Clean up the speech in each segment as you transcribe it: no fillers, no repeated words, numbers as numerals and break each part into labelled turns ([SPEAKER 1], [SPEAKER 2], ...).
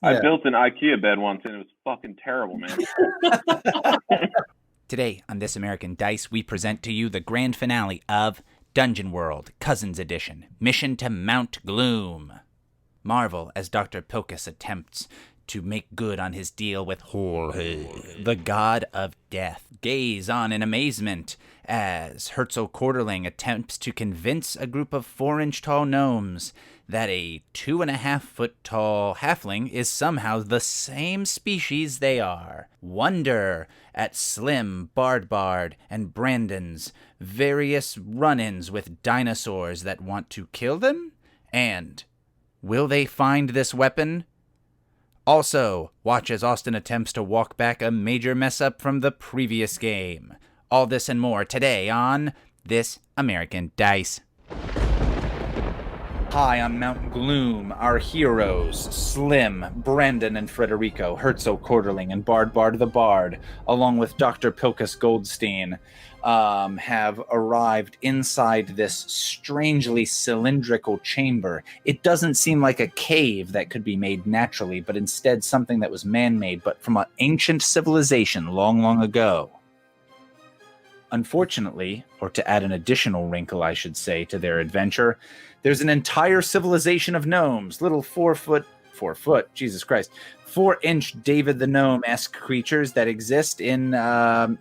[SPEAKER 1] I built an IKEA bed once, and it was fucking terrible, man.
[SPEAKER 2] Today on This American Dice, we present to you the grand finale of Dungeon World, Cousins Edition, Mission to Mount Gloom. Marvel as Dr. Pilchas attempts to make good on his deal with Jorge, the god of death. Gaze on in amazement as Herzl Quarterling attempts to convince a group of 4-inch tall gnomes that a 2.5-foot tall halfling is somehow the same species they are. Wonder at Slim, Bard, and Brandon's various run-ins with dinosaurs that want to kill them? And will they find this weapon? Also, watch as Austin attempts to walk back a major mess-up from the previous game. All this and more today on This American Dice. High on Mount Gloom, our heroes, Slim, Brandon, and Federico, Herzl Quarterling, and Bard the Bard, along with Dr. Pilchas Goldstein, have arrived inside this strangely cylindrical chamber. It doesn't seem like a cave that could be made naturally, but instead something that was man-made, but from an ancient civilization long ago. Unfortunately, or to add an additional wrinkle, I should say, to their adventure, there's an entire civilization of gnomes, little 4-foot, Jesus Christ, 4-inch David the Gnome-esque creatures that exist in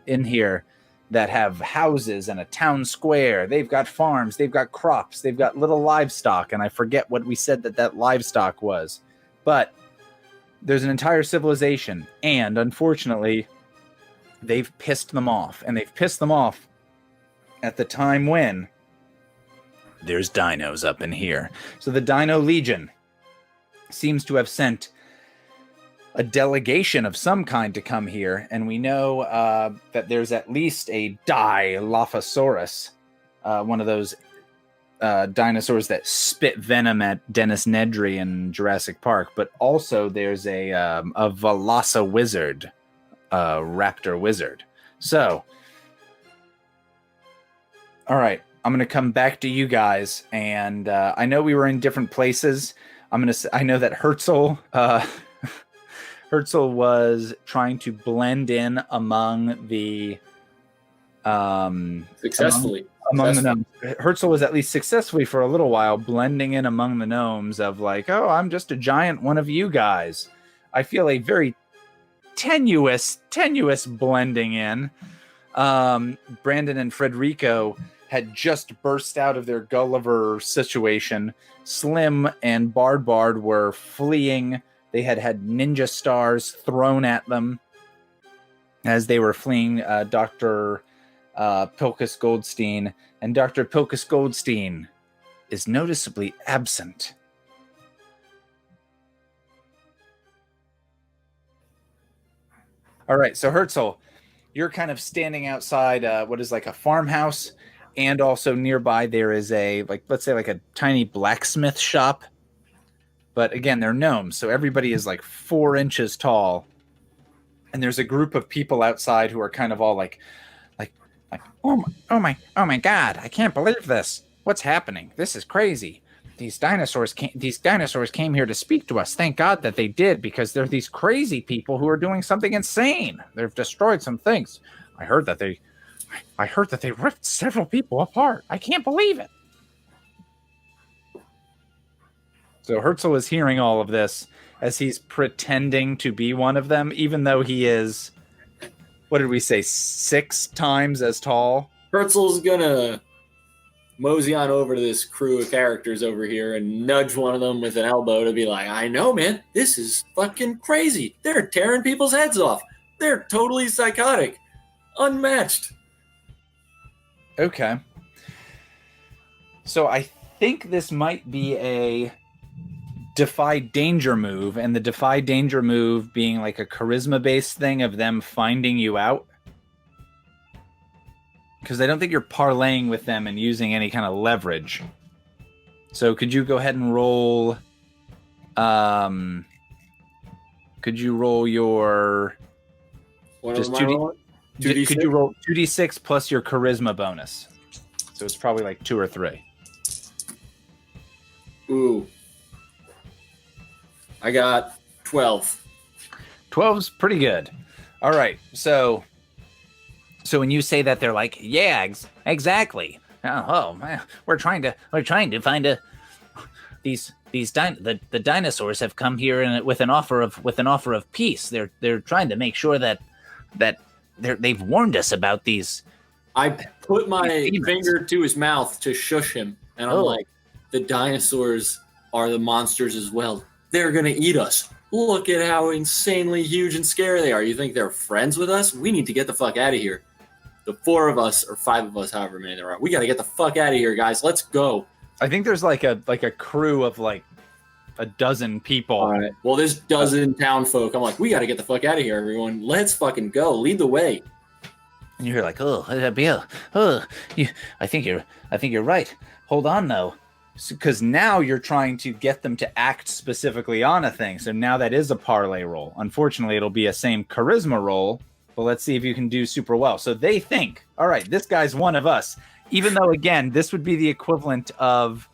[SPEAKER 2] here, that have houses and a town square. They've got farms, they've got crops, they've got little livestock, and I forget what we said that livestock was. But there's an entire civilization, and unfortunately, they've pissed them off. And they've pissed them off at the time when there's dinos up in here. So the Dino Legion seems to have sent a delegation of some kind to come here, and we know that there's at least a Dilophosaurus, one of those dinosaurs that spit venom at Dennis Nedry in Jurassic Park, but also there's a Velosa wizard, raptor wizard. So, all right, I'm going to come back to you guys, and I know we were in different places. I know that Herzl was trying to blend in among the
[SPEAKER 3] successfully
[SPEAKER 1] among the gnomes. Herzl was at least successfully for a little while blending in among the gnomes of like, oh, I'm just a giant one of you guys. I feel a very tenuous blending in. Brandon and Federico had just burst out of their Gulliver situation. Slim and Bard were fleeing. They had ninja stars thrown at them as they were fleeing Dr. Pilchas Goldstein. And Dr. Pilchas Goldstein is noticeably absent. All right, so Herzl, you're kind of standing outside what is like a farmhouse, and also nearby there is a, like, let's say like a tiny blacksmith shop. But again, they're gnomes, so everybody is like 4 inches tall. And there's a group of people outside who are kind of all like, oh my God, I can't believe this. What's happening? This is crazy. These dinosaurs came here to speak to us. Thank God that they did, because they're these crazy people who are doing something insane. They've destroyed some things. I heard that they ripped several people apart. I can't believe it. So Herzl is hearing all of this as he's pretending to be one of them, even though he is, what did we say, 6 times as tall?
[SPEAKER 3] Herzl's gonna mosey on over to this crew of characters over here and nudge one of them with an elbow to be like, I know, man, this is fucking crazy. They're tearing people's heads off. They're totally psychotic. Unmatched.
[SPEAKER 1] Okay. So I think this might be a defy danger move, and the defy danger move being like a charisma based thing of them finding you out, because I don't think you're parlaying with them and using any kind of leverage. So could you go ahead and roll could you roll your just 2D, could you roll 2d6 plus your charisma bonus? So it's probably like 2 or 3.
[SPEAKER 3] Ooh. I got 12.
[SPEAKER 2] 12's pretty good. All right. So when you say that, they're like, yeah, exactly. Man, we're trying to find the dinosaurs have come here with an offer of peace. They're trying to make sure that they've warned us about these.
[SPEAKER 3] I put my finger to his mouth to shush him, and I'm like, the dinosaurs are the monsters as well. They're gonna eat us. Look at how insanely huge and scary they are. You think they're friends with us? We need to get the fuck out of here. The 4 of us, or 5 of us, however many there are, we got to get the fuck out of here, guys. Let's go.
[SPEAKER 2] I think there's like a crew of like a dozen people.
[SPEAKER 3] All right. Well, there's dozen town folk. I'm like, we got to get the fuck out of here, everyone. Let's fucking go. Lead the way.
[SPEAKER 2] And you're like, I think you're right. Hold on, though. Because now you're trying to get them to act specifically on a thing. So now that is a parlay roll. Unfortunately, it'll be a same charisma roll. But let's see if you can do super well. So they think, all right, this guy's one of us. Even though, again, this would be the equivalent of,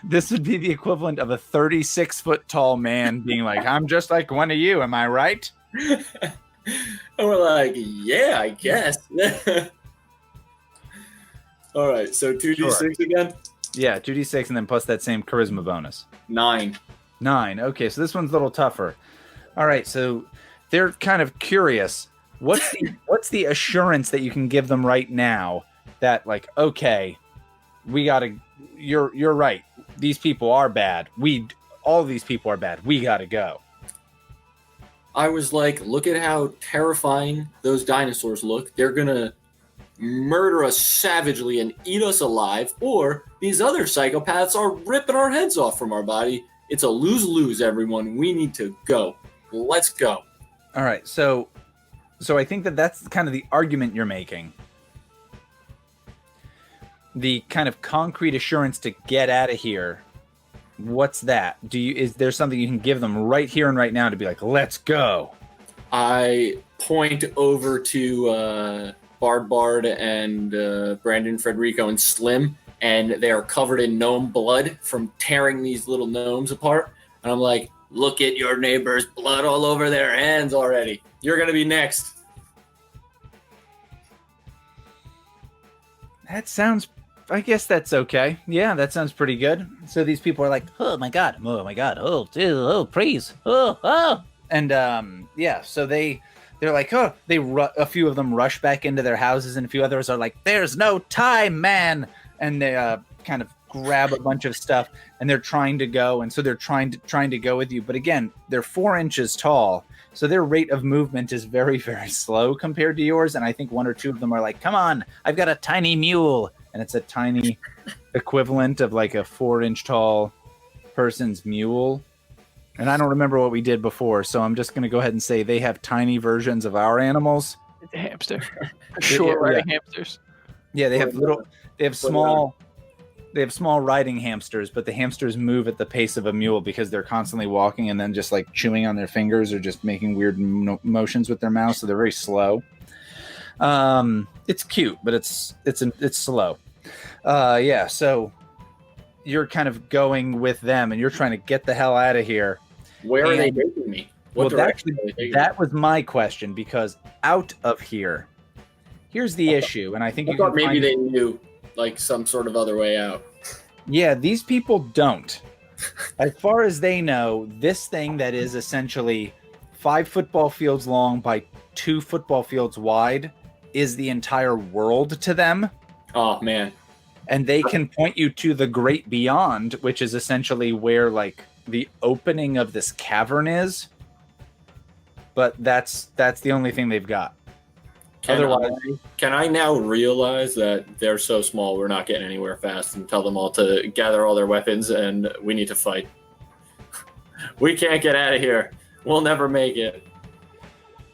[SPEAKER 2] this would be the equivalent of a 36-foot tall man being like, I'm just like one of you. Am I right?
[SPEAKER 3] And we're like, yeah, I guess. All right. So 2d6 again?
[SPEAKER 2] Yeah, 2d6 and then plus that same charisma bonus.
[SPEAKER 3] 9.
[SPEAKER 2] 9. Okay, so this one's a little tougher. All right, so they're kind of curious. What's the assurance that you can give them right now that, like, okay, we gotta. You're right. These people are bad. All these people are bad. We gotta go.
[SPEAKER 3] I was like, look at how terrifying those dinosaurs look. They're gonna murder us savagely and eat us alive, or these other psychopaths are ripping our heads off from our body. It's a lose-lose, everyone. We need to go. Let's go.
[SPEAKER 2] All right, so I think that's kind of the argument you're making. The kind of concrete assurance to get out of here. What's that? Is there something you can give them right here and right now to be like, let's go?
[SPEAKER 3] I point over to Bard and Brandon, Federico, and Slim, and they are covered in gnome blood from tearing these little gnomes apart. And I'm like, look at your neighbor's blood all over their hands already. You're going to be next.
[SPEAKER 2] That sounds, I guess that's okay. Yeah, that sounds pretty good. So these people are like, oh my God, please, oh. And yeah, so they're like, oh, a few of them rush back into their houses, and a few others are like, there's no time, man. And they kind of grab a bunch of stuff, and they're trying to go, and so they're trying to go with you. But again, they're 4 inches tall, so their rate of movement is very, very slow compared to yours. And I think 1 or 2 of them are like, come on, I've got a tiny mule. And it's a tiny equivalent of like a 4-inch tall person's mule. And I don't remember what we did before, so I'm just going to go ahead and say they have tiny versions of our animals.
[SPEAKER 4] It's a hamster. Short riding hamsters.
[SPEAKER 2] Yeah, they have small riding hamsters, but the hamsters move at the pace of a mule because they're constantly walking and then just like chewing on their fingers or just making weird motions with their mouth, so they're very slow. It's cute, but it's slow. Yeah, so you're kind of going with them and you're trying to get the hell out of here.
[SPEAKER 3] Where are they taking me?
[SPEAKER 2] That was my question, because out of here, here's the issue, and I think
[SPEAKER 3] I thought maybe they knew like some sort of other way out.
[SPEAKER 2] Yeah, these people don't. As far as they know, this thing that is essentially 5 football fields long by 2 football fields wide is the entire world to them.
[SPEAKER 3] Oh, man.
[SPEAKER 2] And they can point you to the great beyond, which is essentially where like the opening of this cavern is. But that's the only thing they've got.
[SPEAKER 3] Can I now realize that they're so small we're not getting anywhere fast, and tell them all to gather all their weapons and we need to fight? We can't get out of here. We'll never make it.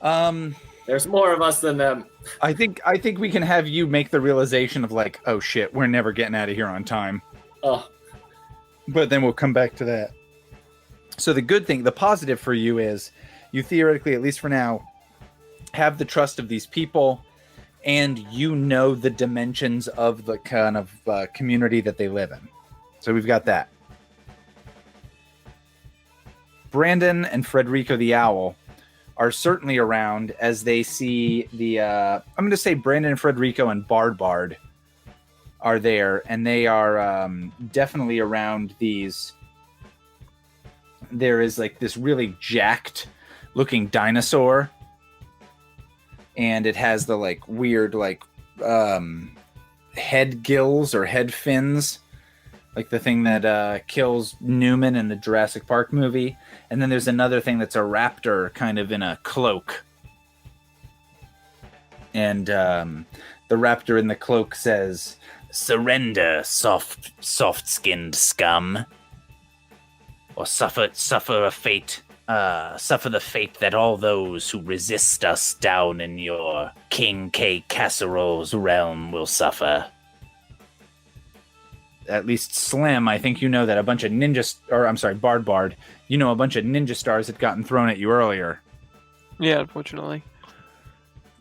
[SPEAKER 3] There's more of us than them.
[SPEAKER 2] I think we can have you make the realization of like, oh shit, we're never getting out of here on time.
[SPEAKER 3] Oh.
[SPEAKER 2] But then we'll come back to that. So the positive for you is you theoretically, at least for now, have the trust of these people, and you know the dimensions of the kind of community that they live in. So we've got that. Brandon and Federico the Owl are certainly around as they see the, I'm going to say Brandon and Federico and Bard are there, and they are definitely around these. There is like this really jacked looking dinosaur, and it has the like weird like head gills or head fins, like the thing that kills Newman in the Jurassic Park movie. And then there's another thing that's a raptor kind of in a cloak. And the raptor in the cloak says, "Surrender, soft-skinned scum, or suffer a fate. Suffer the fate that all those who resist us down in your King K. Casserole's realm will suffer." At least Slim, I think you know that a bunch of Bard. You know a bunch of ninja stars had gotten thrown at you earlier.
[SPEAKER 4] Yeah, unfortunately.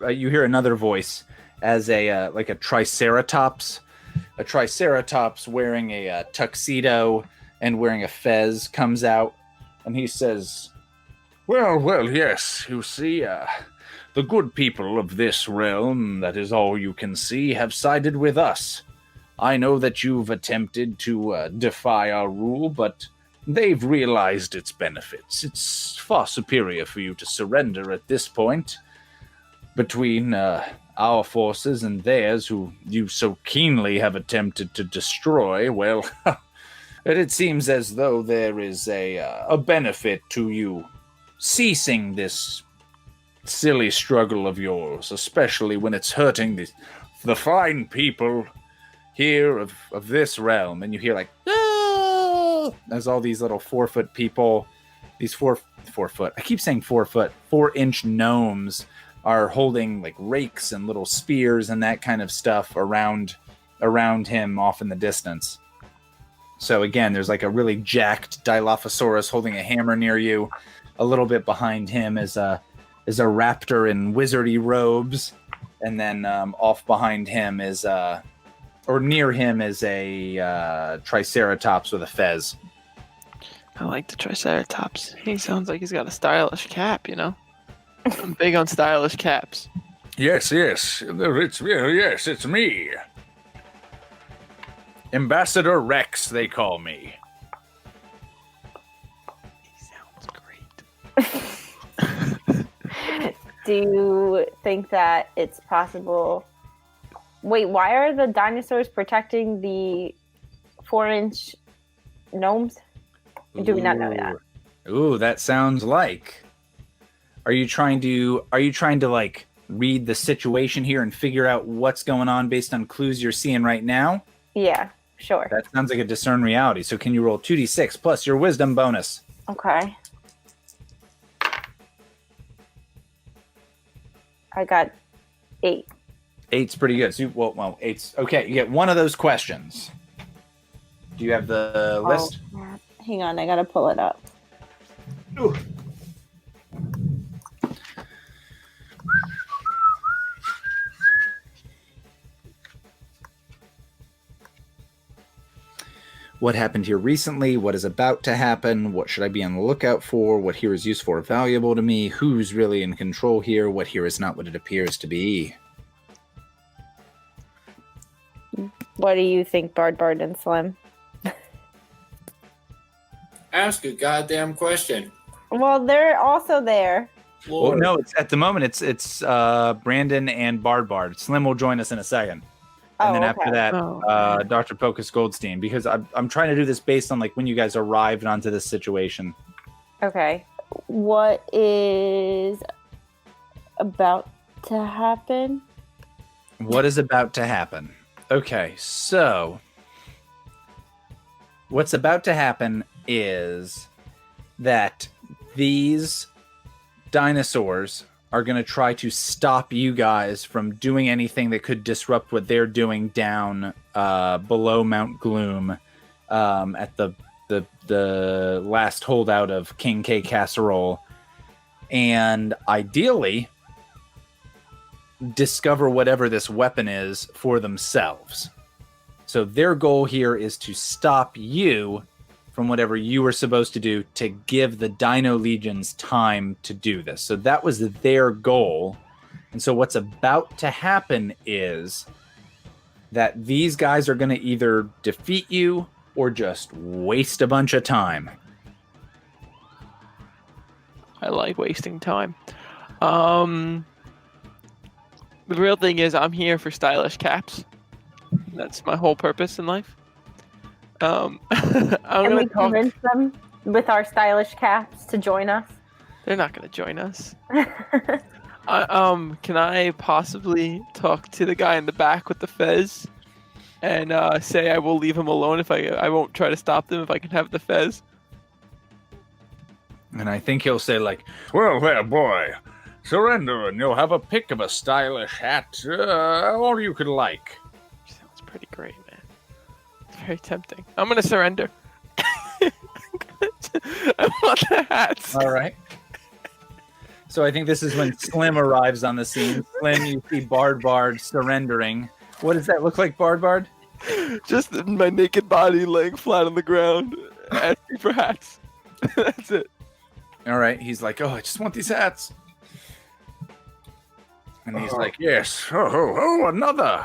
[SPEAKER 2] You hear another voice as a triceratops. A triceratops wearing a tuxedo and wearing a fez comes out, and he says, Well, yes, you see, the good people of this realm, that is all you can see, have sided with us. I know that you've attempted to defy our rule, but they've realized its benefits. It's far superior for you to surrender at this point. Between our forces and theirs, who you so keenly have attempted to destroy, well, it seems as though there is a benefit to you ceasing this silly struggle of yours, especially when it's hurting the fine people here of this realm. And you hear like, "Ah!" There's all these little 4-foot people, these 4 foot, I keep saying 4 foot, 4-inch gnomes are holding like rakes and little spears and that kind of stuff around him off in the distance. So again, there's like a really jacked Dilophosaurus holding a hammer near you. A little bit behind him is a raptor in wizardy robes, and then off behind him is or near him is a triceratops with a fez.
[SPEAKER 4] I like the Triceratops. He sounds like he's got a stylish cap, you know? I'm big on stylish caps.
[SPEAKER 2] Yes, it's me. Ambassador Rex, they call me.
[SPEAKER 4] He sounds great.
[SPEAKER 5] Do you think that it's possible? Wait, why are the dinosaurs protecting the 4-inch gnomes? Do we not know that?
[SPEAKER 2] Ooh, that sounds like. Are you trying to like read the situation here and figure out what's going on based on clues you're seeing right now?
[SPEAKER 5] Yeah, sure.
[SPEAKER 2] That sounds like a discern reality. So can you roll 2d6 plus your wisdom bonus?
[SPEAKER 5] Okay. I got 8.
[SPEAKER 2] 8's pretty good. So well, 8's okay. You get one of those questions. Do you have the list?
[SPEAKER 5] Hang on, I gotta pull it up.
[SPEAKER 2] Ooh. What happened here recently? What is about to happen? What should I be on the lookout for? What here is useful or valuable to me? Who's really in control here? What here is not what it appears to be?
[SPEAKER 5] What do you think, Bard, and Slim?
[SPEAKER 3] Ask a goddamn question.
[SPEAKER 5] Well, they're also there.
[SPEAKER 2] Well, no, it's at the moment it's Brandon and Bard. Slim will join us in a second. And then after that, Dr. Pilchas Goldstein, because I'm trying to do this based on like when you guys arrived onto this situation.
[SPEAKER 5] Okay. What is about to happen?
[SPEAKER 2] What is about to happen? Okay, so what's about to happen is that these dinosaurs are going to try to stop you guys from doing anything that could disrupt what they're doing down below Mount Gloom at the last holdout of King K. Casserole. And ideally, discover whatever this weapon is for themselves. So their goal here is to stop you from whatever you were supposed to do to give the Dino Legions time to do this. So that was their goal. And so what's about to happen is that these guys are going to either defeat you or just waste a bunch of time.
[SPEAKER 4] I like wasting time. The real thing is I'm here for stylish caps. That's my whole purpose in life. I'm
[SPEAKER 5] Can
[SPEAKER 4] gonna
[SPEAKER 5] we
[SPEAKER 4] talk.
[SPEAKER 5] convince them with our stylish caps to join us?
[SPEAKER 4] They're not gonna join us. Can I possibly talk to the guy in the back with the fez and say I will leave him alone if I won't try to stop them if I can have the fez?
[SPEAKER 2] And I think he'll say, like, well, there, boy, surrender and you'll have a pick of a stylish hat, all you could like.
[SPEAKER 4] Sounds pretty great, man. It's very tempting. I'm gonna surrender. I want the hats.
[SPEAKER 2] All right. So I think this is when Slim arrives on the scene. Slim, you see Bard surrendering. What does that look like, Bard?
[SPEAKER 4] Just my naked body laying flat on the ground, asking for hats. That's it.
[SPEAKER 2] All right. He's like, oh, I just want these hats. And he's like, yes. Another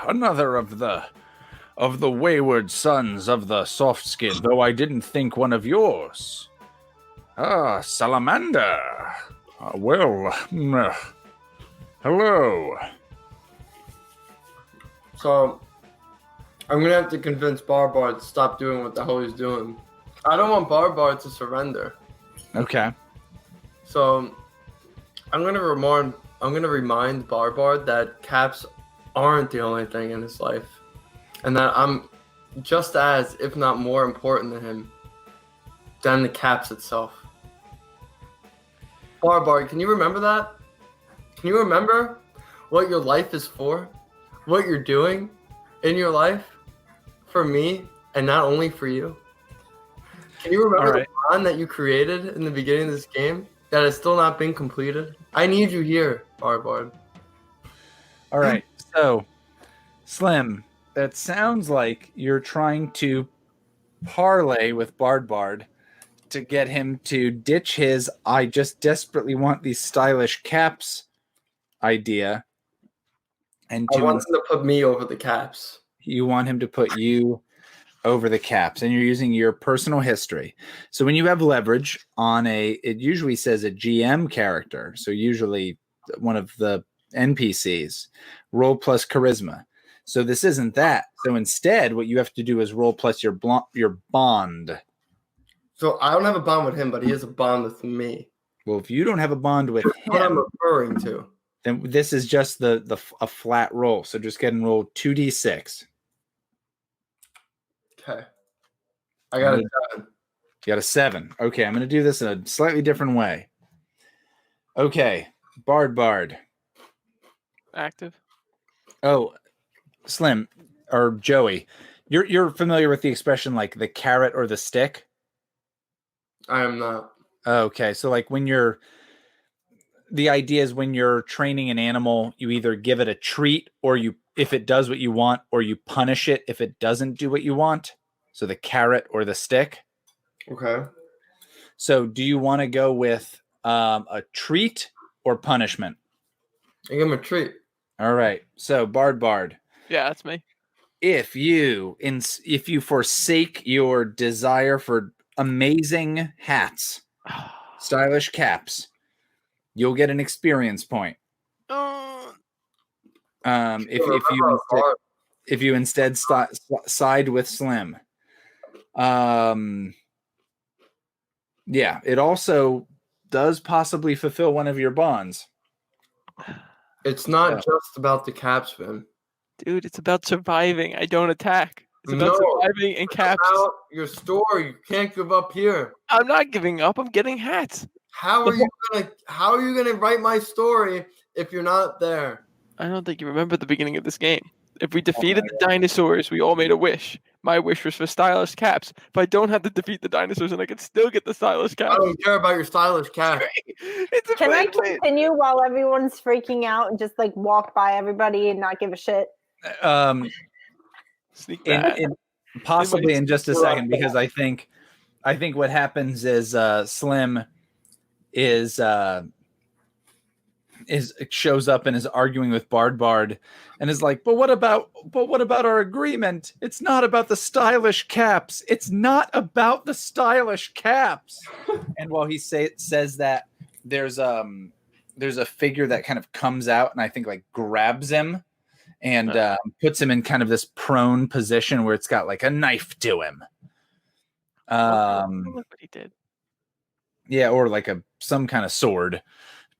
[SPEAKER 2] of the wayward sons of the soft skin, though I didn't think one of yours. Ah, Salamander. Hello.
[SPEAKER 6] So, I'm gonna have to convince Barbar to stop doing what the hell he's doing. I don't want Barbar to surrender.
[SPEAKER 2] Okay.
[SPEAKER 6] So, I'm gonna remind Barbar that caps aren't the only thing in his life, and that I'm just as, if not more important to him than the caps itself. Barbar, can you remember that? Can you remember what your life is for? What you're doing in your life for me and not only for you? Can you remember the bond that you created in the beginning of this game that has still not been completed? I need you here, Barbar.
[SPEAKER 2] All right. So, Slim, that sounds like you're trying to parlay with Bard to get him to ditch his I just desperately want these stylish caps idea. And
[SPEAKER 6] I want him to put me over the caps.
[SPEAKER 2] You want him to put you over the caps, and you're using your personal history. So when you have leverage on it usually says a GM character. So usually one of the NPCs, roll plus charisma. So this isn't that. So instead, what you have to do is roll plus your bond.
[SPEAKER 6] So I don't have a bond with him, but he has a bond with me.
[SPEAKER 2] Well, if you don't have a bond with
[SPEAKER 6] What I'm
[SPEAKER 2] him,
[SPEAKER 6] referring to.
[SPEAKER 2] then this is just a flat roll. So just get and roll 2d6.
[SPEAKER 6] Okay. I got a 7.
[SPEAKER 2] You got a 7. Okay, I'm going to do this in a slightly different way. Okay, Bard.
[SPEAKER 4] Active.
[SPEAKER 2] Oh, Slim or Joey, you're familiar with the expression like the carrot or the stick?
[SPEAKER 6] I am not.
[SPEAKER 2] Okay, so like the idea is when you're training an animal, you either give it a treat or if it does what you want, or you punish it if it doesn't do what you want. So the carrot or the stick.
[SPEAKER 6] Okay.
[SPEAKER 2] So do you want to go with a treat or punishment?
[SPEAKER 6] I give him a treat.
[SPEAKER 2] All right. So Bard.
[SPEAKER 4] Yeah, that's me.
[SPEAKER 2] If you forsake your desire for amazing hats, stylish caps, you'll get an experience point. If you instead side with Slim, it also does possibly fulfill one of your bonds.
[SPEAKER 6] It's not just about the caps, man.
[SPEAKER 4] Dude, it's about surviving. I don't attack. It's about surviving and caps.
[SPEAKER 6] About your story. You can't give up here.
[SPEAKER 4] I'm not giving up. I'm getting hats.
[SPEAKER 6] How are you gonna write my story if you're not there?
[SPEAKER 4] I don't think you remember the beginning of this game. If we defeated the dinosaurs, we all made a wish. My wish was for stylish caps. If I don't have to defeat the dinosaurs, and I can still get the stylish caps.
[SPEAKER 6] I don't care about your stylish caps.
[SPEAKER 5] Can I continue while everyone's freaking out and just like walk by everybody and not give a shit?
[SPEAKER 4] Sneak back.
[SPEAKER 2] Possibly in just a second, because I think I think what happens is Slim is shows up and is arguing with Bard and is like, but what about our agreement? It's not about the stylish caps. It's not about the stylish caps. And while he says that, there's a figure that kind of comes out and I think like grabs him and puts him in kind of this prone position where it's got like a knife to him.
[SPEAKER 4] Look what he did.
[SPEAKER 2] Yeah, or like some kind of sword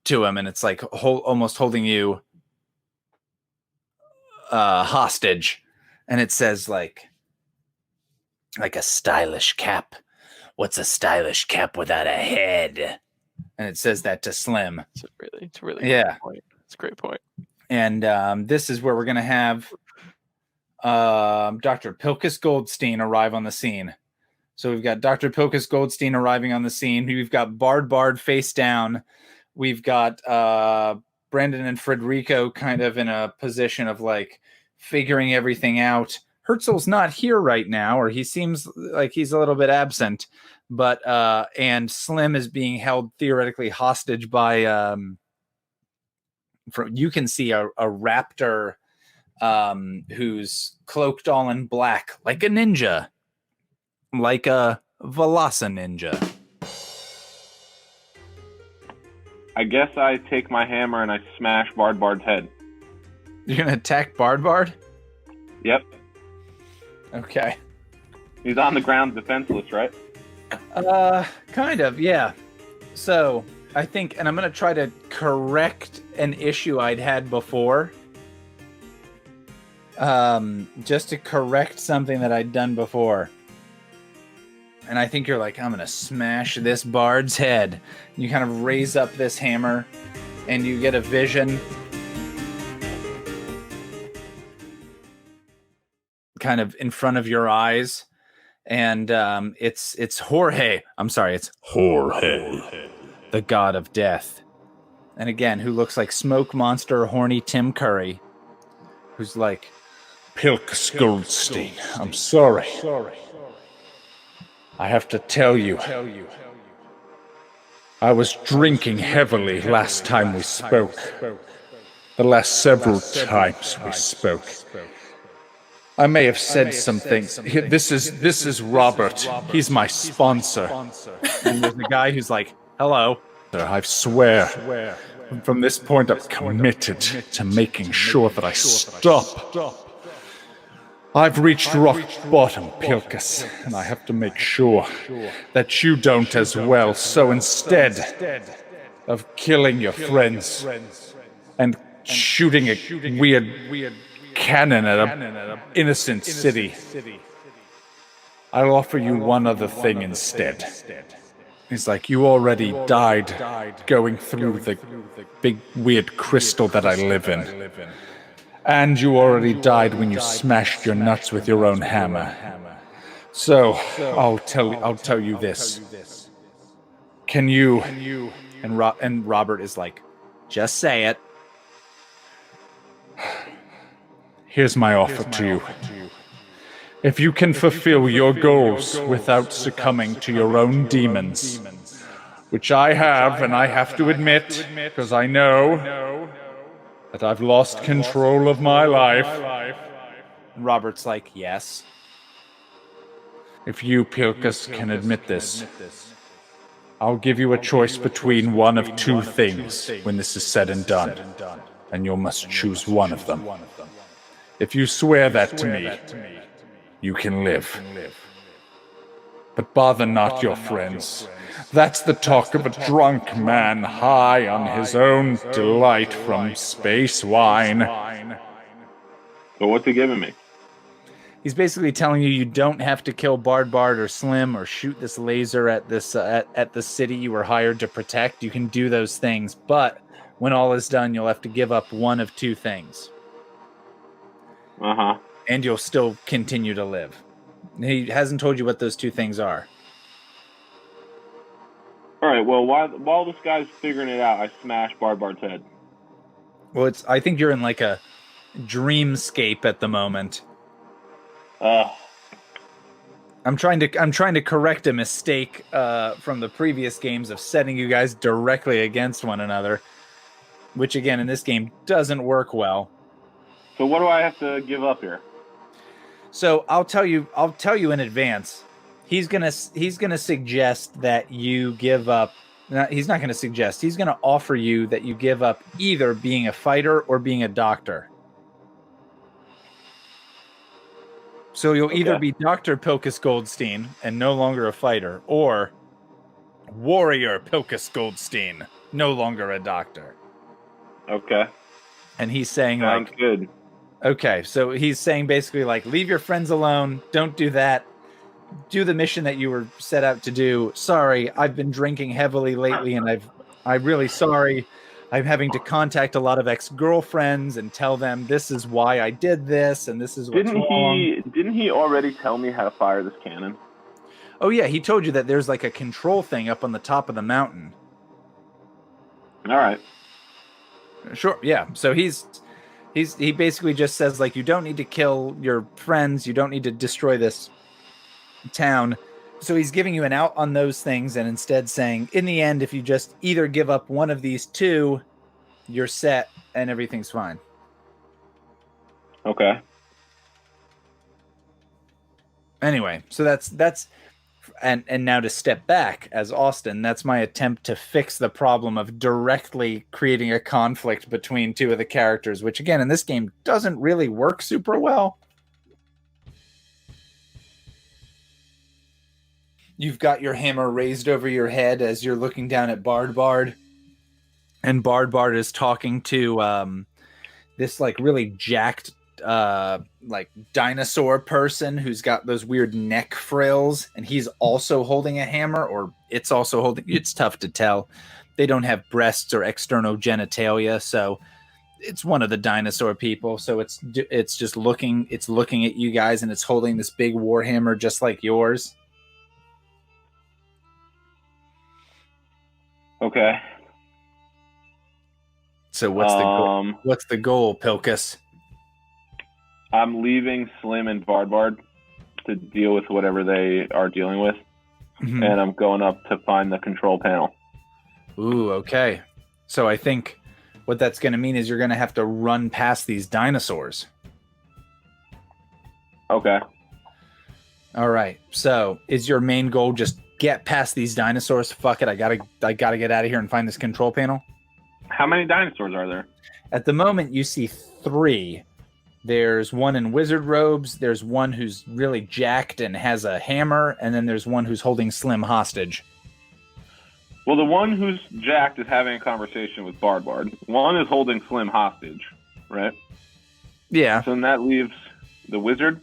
[SPEAKER 2] to him, and it's like almost holding you hostage. And it says like a stylish cap. What's a stylish cap without a head? And it says that to Slim.
[SPEAKER 4] It's really
[SPEAKER 2] yeah.
[SPEAKER 4] Great point. It's a great point.
[SPEAKER 2] And this is where we're gonna have Dr. Pilchas Goldstein arrive on the scene. So we've got Dr. Pilchas Goldstein arriving on the scene. We've got Bard face down. We've got Brandon and Federico kind of in a position of like figuring everything out. Herzl's not here right now, or he seems like he's a little bit absent. But and Slim is being held theoretically hostage by you can see a raptor who's cloaked all in black, like a ninja. Like a Velasa ninja.
[SPEAKER 7] I guess I take my hammer and I smash Bard's head.
[SPEAKER 2] You're gonna attack Bard?
[SPEAKER 7] Yep.
[SPEAKER 2] Okay.
[SPEAKER 7] He's on the ground defenseless, right?
[SPEAKER 2] Kind of, yeah. So, I think, and I'm gonna try to correct an issue I'd had before. Just to correct something that I'd done before. And I think you're like, I'm going to smash this Bard's head. You kind of raise up this hammer and you get a vision kind of in front of your eyes. And it's Jorge. I'm sorry, it's Jorge, the god of death. And again, who looks like Smoke Monster, horny Tim Curry. Who's like, Pilchas Goldstein, I'm sorry. I have to tell you, I was drinking heavily last time we spoke. The last several times we spoke. I may have said some things. This is Robert. He's my sponsor. And there's a guy who's like, hello. I swear, from this point I'm committed to making sure that I stop. I've reached rock bottom, Pilchas, and I have to make sure that you don't as well. So instead of killing your friends and shooting a weird cannon at an innocent city, I'll offer you one other thing instead. He's like, you already died going through the big weird crystal that I live in. And you already died when you smashed your nuts with your own hammer. So I'll tell you this. Can you? And Robert is like, just say it. Here's my offer to you. If you can fulfill your goals without succumbing to your own demons, which I have, and I have to admit, because I know that I've lost control of my life. And Robert's like, yes. If you, Pilchas, can admit this, I'll give you a choice between one of two things when this is said and done, and you must choose one of them. If you swear that to me, you can live. But bother not your friends. That's the talk of a drunk man high on his own delight from space wine.
[SPEAKER 7] So what's he giving me?
[SPEAKER 2] He's basically telling you don't have to kill Bard or Slim or shoot this laser at this at the city you were hired to protect. You can do those things, but when all is done, you'll have to give up one of two things.
[SPEAKER 7] Uh-huh.
[SPEAKER 2] And you'll still continue to live. He hasn't told you what those two things are.
[SPEAKER 7] All right, well, while this guy's figuring it out, I smash Bard's head.
[SPEAKER 2] Well, I think you're in like a dreamscape at the moment. I'm trying to correct a mistake from the previous games of setting you guys directly against one another, which again in this game doesn't work well.
[SPEAKER 7] So what do I have to give up here?
[SPEAKER 2] So I'll tell you in advance. He's gonna suggest that you give up. He's not gonna suggest. He's gonna offer you that you give up either being a fighter or being a doctor. So you'll either be Dr. Pilchas Goldstein and no longer a fighter, or Warrior Pilchas Goldstein, no longer a doctor.
[SPEAKER 7] Okay.
[SPEAKER 2] And he's saying
[SPEAKER 7] Sounds good.
[SPEAKER 2] Okay, so he's saying basically like, leave your friends alone, don't do that. Do the mission that you were set out to do. Sorry, I've been drinking heavily lately and I'm really sorry. I'm having to contact a lot of ex-girlfriends and tell them this is why I did this and this is what's wrong.
[SPEAKER 7] Didn't he already tell me how to fire this cannon?
[SPEAKER 2] Oh yeah, he told you that there's like a control thing up on the top of the mountain.
[SPEAKER 7] All right.
[SPEAKER 2] Sure, yeah. So he basically just says like, you don't need to kill your friends, you don't need to destroy this town. So he's giving you an out on those things and instead saying, in the end, if you just either give up one of these two, you're set and everything's fine.
[SPEAKER 7] Okay.
[SPEAKER 2] Anyway, so that's and now to step back as Austin, that's my attempt to fix the problem of directly creating a conflict between two of the characters, which again in this game doesn't really work super well. You've got your hammer raised over your head as you're looking down at Bard. And Bard is talking to this like really jacked like dinosaur person who's got those weird neck frills, and he's also holding a hammer, or it's also holding. It's tough to tell. They don't have breasts or external genitalia, so it's one of the dinosaur people. So it's just looking at you guys, and it's holding this big war hammer just like yours.
[SPEAKER 7] Okay.
[SPEAKER 2] So what's the goal? What's the goal, Pilchas?
[SPEAKER 7] I'm leaving Slim and Bard to deal with whatever they are dealing with, and I'm going up to find the control panel.
[SPEAKER 2] Ooh, okay. So I think what that's going to mean is you're going to have to run past these dinosaurs.
[SPEAKER 7] Okay.
[SPEAKER 2] All right. So is your main goal just get past these dinosaurs? Fuck it. I gotta get out of here and find this control panel.
[SPEAKER 7] How many dinosaurs are there?
[SPEAKER 2] At the moment, you see 3. There's one in wizard robes. There's one who's really jacked and has a hammer, and then there's one who's holding Slim hostage.
[SPEAKER 7] Well, the one who's jacked is having a conversation with Bard. One is holding Slim hostage, right?
[SPEAKER 2] Yeah.
[SPEAKER 7] So then that leaves the wizard.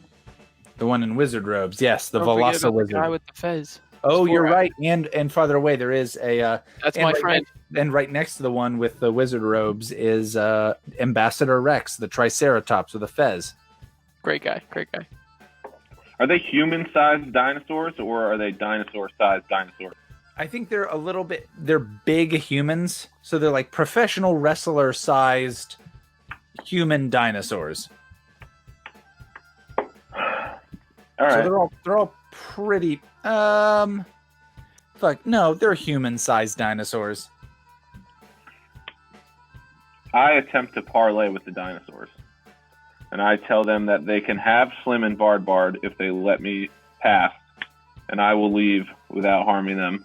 [SPEAKER 2] The one in wizard robes. Yes, the
[SPEAKER 4] Don't forget
[SPEAKER 2] Velociraptor
[SPEAKER 4] about
[SPEAKER 2] wizard.
[SPEAKER 4] the guy with the fez.
[SPEAKER 2] Oh, you're
[SPEAKER 4] Spore.
[SPEAKER 2] right. And farther away, there is a.
[SPEAKER 4] That's my friend.
[SPEAKER 2] And right next to the one with the wizard robes is Ambassador Rex, the Triceratops with a fez.
[SPEAKER 4] Great guy.
[SPEAKER 7] Are they human-sized dinosaurs, or are they dinosaur-sized dinosaurs?
[SPEAKER 2] I think they're a little bit. They're big humans, so they're like professional wrestler-sized human dinosaurs.
[SPEAKER 7] All right.
[SPEAKER 2] So they're all pretty. Fuck no, they're human-sized dinosaurs.
[SPEAKER 7] I attempt to parlay with the dinosaurs, and I tell them that they can have Slim and Bard if they let me pass, and I will leave without harming them.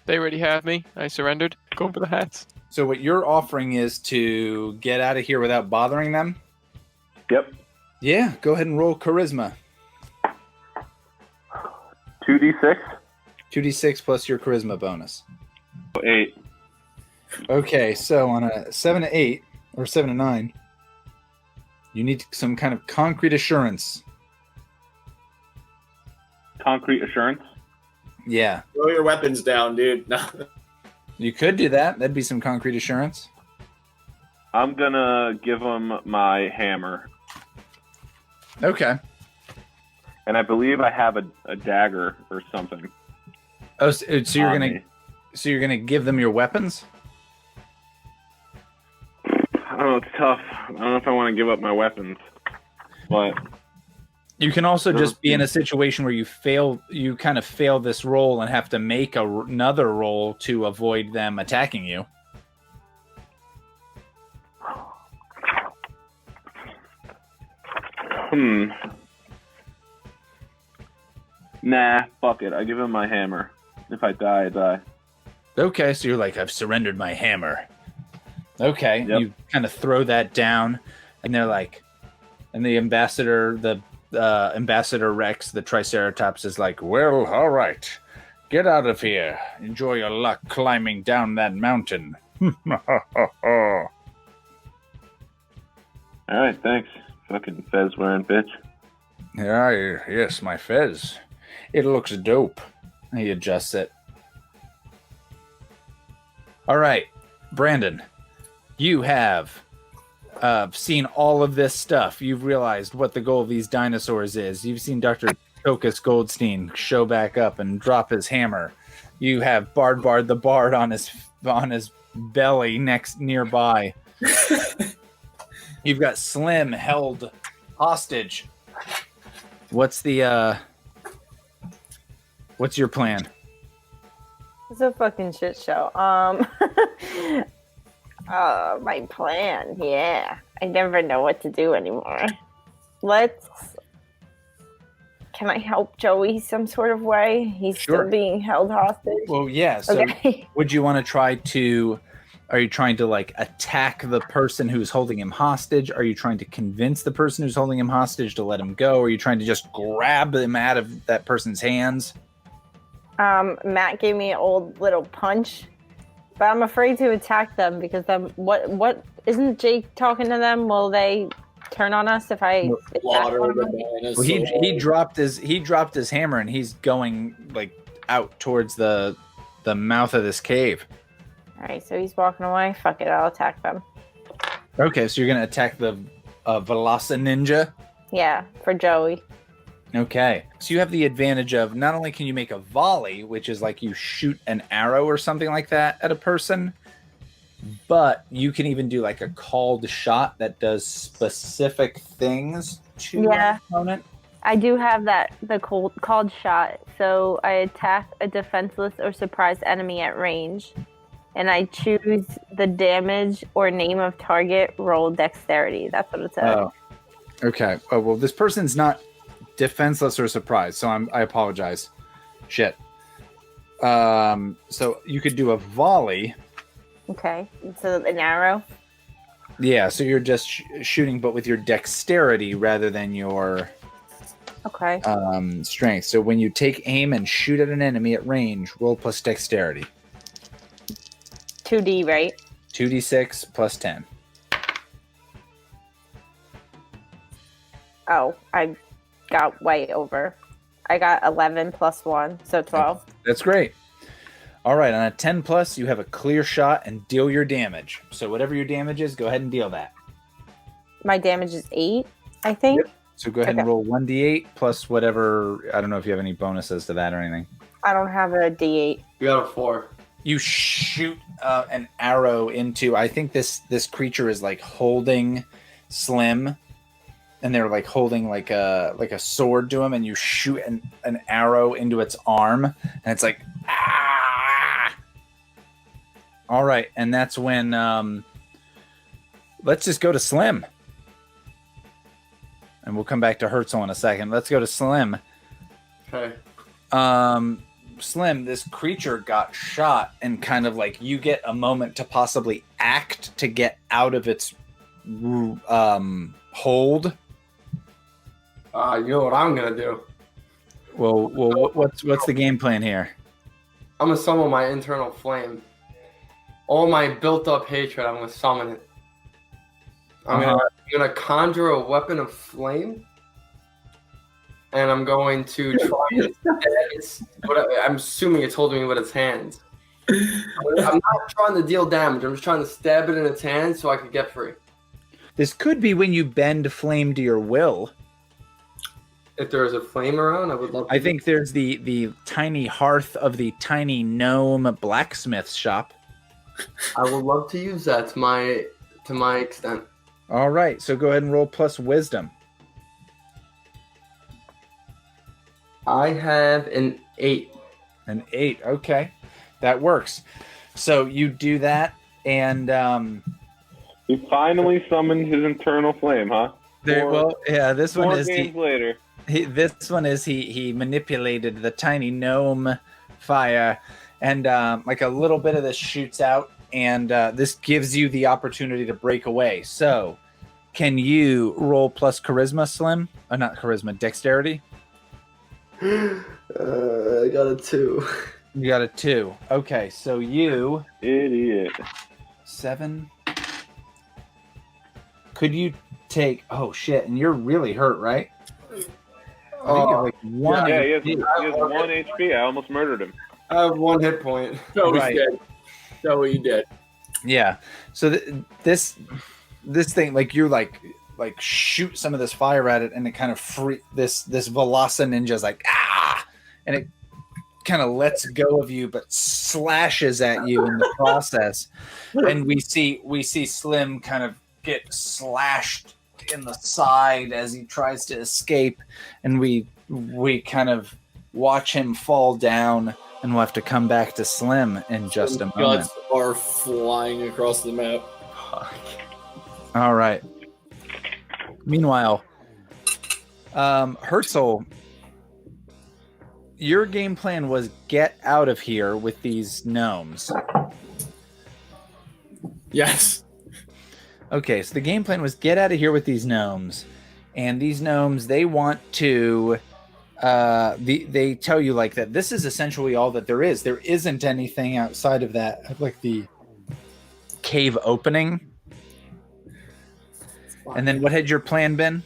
[SPEAKER 4] They already have me. I surrendered. Going for the hats.
[SPEAKER 2] So what you're offering is to get out of here without bothering them?
[SPEAKER 7] Yep.
[SPEAKER 2] Yeah, go ahead and roll charisma.
[SPEAKER 7] 2d6?
[SPEAKER 2] 2d6 plus your charisma bonus.
[SPEAKER 7] 8.
[SPEAKER 2] Okay, so on a 7 to 8, or 7 to 9, you need some kind of concrete assurance.
[SPEAKER 7] Concrete assurance?
[SPEAKER 2] Yeah.
[SPEAKER 3] Throw your weapons down, dude. No.
[SPEAKER 2] You could do that. That'd be some concrete assurance.
[SPEAKER 7] I'm gonna give them my hammer.
[SPEAKER 2] Okay.
[SPEAKER 7] And I believe I have a dagger or something.
[SPEAKER 2] Oh, so you're gonna give them your weapons?
[SPEAKER 7] I don't know, it's tough. I don't know if I want to give up my weapons. But
[SPEAKER 2] You can also just be in a situation where you kind of fail this roll and have to make another roll to avoid them attacking you.
[SPEAKER 7] Nah, fuck it. I give him my hammer. If I die, I die.
[SPEAKER 2] Okay, so you're like, I've surrendered my hammer. Okay,
[SPEAKER 7] Yep.
[SPEAKER 2] you kind of throw that down, and they're like, and the ambassador Rex, the Triceratops, is like, well, all right, get out of here. Enjoy your luck climbing down that mountain.
[SPEAKER 7] All right, thanks. Fucking fez wearing bitch.
[SPEAKER 2] Yes, my fez. It looks dope. He adjusts it. All right, Brandon, you have seen all of this stuff. You've realized what the goal of these dinosaurs is. You've seen Dr. Pilchas Goldstein show back up and drop his hammer. You have Bard the Bard on his belly nearby. You've got Slim held hostage. What's your plan?
[SPEAKER 5] It's a fucking shit show. My plan, yeah. I never know what to do anymore. Can I help Joey some sort of way? He's
[SPEAKER 2] Sure.
[SPEAKER 5] still being held hostage.
[SPEAKER 2] Well, yeah. So
[SPEAKER 5] Okay.
[SPEAKER 2] would you want to try to... Are you trying to, like, attack the person who's holding him hostage? Are you trying to convince the person who's holding him hostage to let him go? Or are you trying to just grab him out of that person's hands?
[SPEAKER 5] Matt gave me an old little punch, but I'm afraid to attack them because what isn't Jake talking to them? Will they turn on us if I attack
[SPEAKER 3] Water
[SPEAKER 5] one of
[SPEAKER 3] the
[SPEAKER 5] them?
[SPEAKER 3] dinosaur.
[SPEAKER 2] Well, he dropped his hammer and he's going, like, out towards the mouth of this cave.
[SPEAKER 5] All right, so he's walking away. Fuck it, I'll attack them.
[SPEAKER 2] Okay, so you're gonna attack the Velocity Ninja.
[SPEAKER 5] Yeah, for Joey.
[SPEAKER 2] Okay, so you have the advantage of not only can you make a volley, which is like you shoot an arrow or something like that at a person, but you can even do like a called shot that does specific things to
[SPEAKER 5] Yeah.
[SPEAKER 2] an opponent.
[SPEAKER 5] I do have the called shot, so I attack a defenseless or surprised enemy at range, and I choose the damage or name of target, roll dexterity. That's what it says.
[SPEAKER 2] Oh, okay. Oh well, this person's not defenseless or surprised, so I apologize. Shit. So you could do a volley.
[SPEAKER 5] Okay, so an arrow.
[SPEAKER 2] Yeah, so you're just shooting, but with your dexterity rather than your
[SPEAKER 5] Okay.
[SPEAKER 2] strength. So when you take aim and shoot at an enemy at range, roll plus dexterity.
[SPEAKER 5] 2D, right?
[SPEAKER 2] 2d6 plus 10.
[SPEAKER 5] Oh, I got way over. I got 11 plus 1, so 12.
[SPEAKER 2] That's great. All right, on a 10 plus, you have a clear shot and deal your damage. So whatever your damage is, go ahead and deal that.
[SPEAKER 5] My damage is 8, I think.
[SPEAKER 2] So go ahead and roll 1d8 plus whatever. I don't know if you have any bonuses to that or anything.
[SPEAKER 5] I don't have a D8.
[SPEAKER 6] You got a 4.
[SPEAKER 2] You shoot an arrow into. I think this creature is like holding Slim, and they're like holding like a sword to him, and you shoot an arrow into its arm, and it's like ah. All right, and that's when let's just go to Slim, and we'll come back to Herzl in a second. Let's go to Slim.
[SPEAKER 6] Okay.
[SPEAKER 2] Slim, this creature got shot, and kind of like you get a moment to possibly act to get out of its hold.
[SPEAKER 6] You know what I'm gonna do?
[SPEAKER 2] Well, what's the game plan here?
[SPEAKER 6] I'm gonna summon my internal flame. All my built-up hatred, I'm gonna summon it. I'm gonna conjure a weapon of flame, and I'm going to try and I'm assuming it's holding me with its hands. I'm not trying to deal damage. I'm just trying to stab it in its hands so I can get free.
[SPEAKER 2] This could be when you bend flame to your will.
[SPEAKER 6] If there is a flame around, I would love to.
[SPEAKER 2] I think there's the tiny hearth of the tiny gnome blacksmith shop.
[SPEAKER 6] I would love to use that to my extent.
[SPEAKER 2] All right, so go ahead and roll plus wisdom.
[SPEAKER 6] I have an 8.
[SPEAKER 2] An 8. Okay, that works. So you do that, and
[SPEAKER 7] He finally summoned his internal flame, huh?
[SPEAKER 2] this one
[SPEAKER 7] 4
[SPEAKER 2] is
[SPEAKER 7] games later.
[SPEAKER 2] he manipulated the tiny gnome fire, and like a little bit of this shoots out, and this gives you the opportunity to break away. So, can you roll plus charisma, Slim? Not charisma, dexterity.
[SPEAKER 6] I got a 2.
[SPEAKER 2] You got a 2. Okay, so you
[SPEAKER 7] Idiot.
[SPEAKER 2] 7. Could you take? Oh shit! And you're really hurt, right? I think you have like 1.
[SPEAKER 7] Yeah, he has
[SPEAKER 2] HP.
[SPEAKER 7] 1 HP. I almost murdered him.
[SPEAKER 6] I have 1 hit point.
[SPEAKER 3] Joey's
[SPEAKER 2] Right.
[SPEAKER 3] dead. Joey dead.
[SPEAKER 2] Yeah. So this thing, like you like shoot some of this fire at it, and it kind of this Velocity Ninja's like and it kind of lets go of you, but slashes at you in the process. And we see Slim kind of get slashed in the side as he tries to escape, and we kind of watch him fall down, and we'll have to come back to Slim in just a moment.
[SPEAKER 3] Guts are flying across the map.
[SPEAKER 2] All right. Meanwhile, Herzl, your game plan was get out of here with these gnomes.
[SPEAKER 3] Yes.
[SPEAKER 2] Okay, so the game plan was get out of here with these gnomes, and these gnomes, they want to they tell you like that this is essentially all that there is. There isn't anything outside of that, like the cave opening. And then what had your plan been?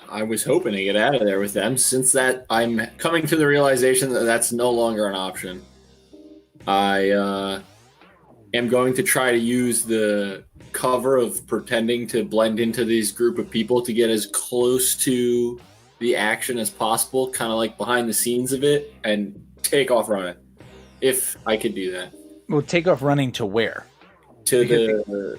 [SPEAKER 3] I was hoping to get out of there with them. Since that, I'm coming to the realization that that's no longer an option. I am going to try to use the cover of pretending to blend into this group of people to get as close to the action as possible, kind of like behind the scenes of it, and take off running. If I could do that.
[SPEAKER 2] Well, take off running to where?
[SPEAKER 3] To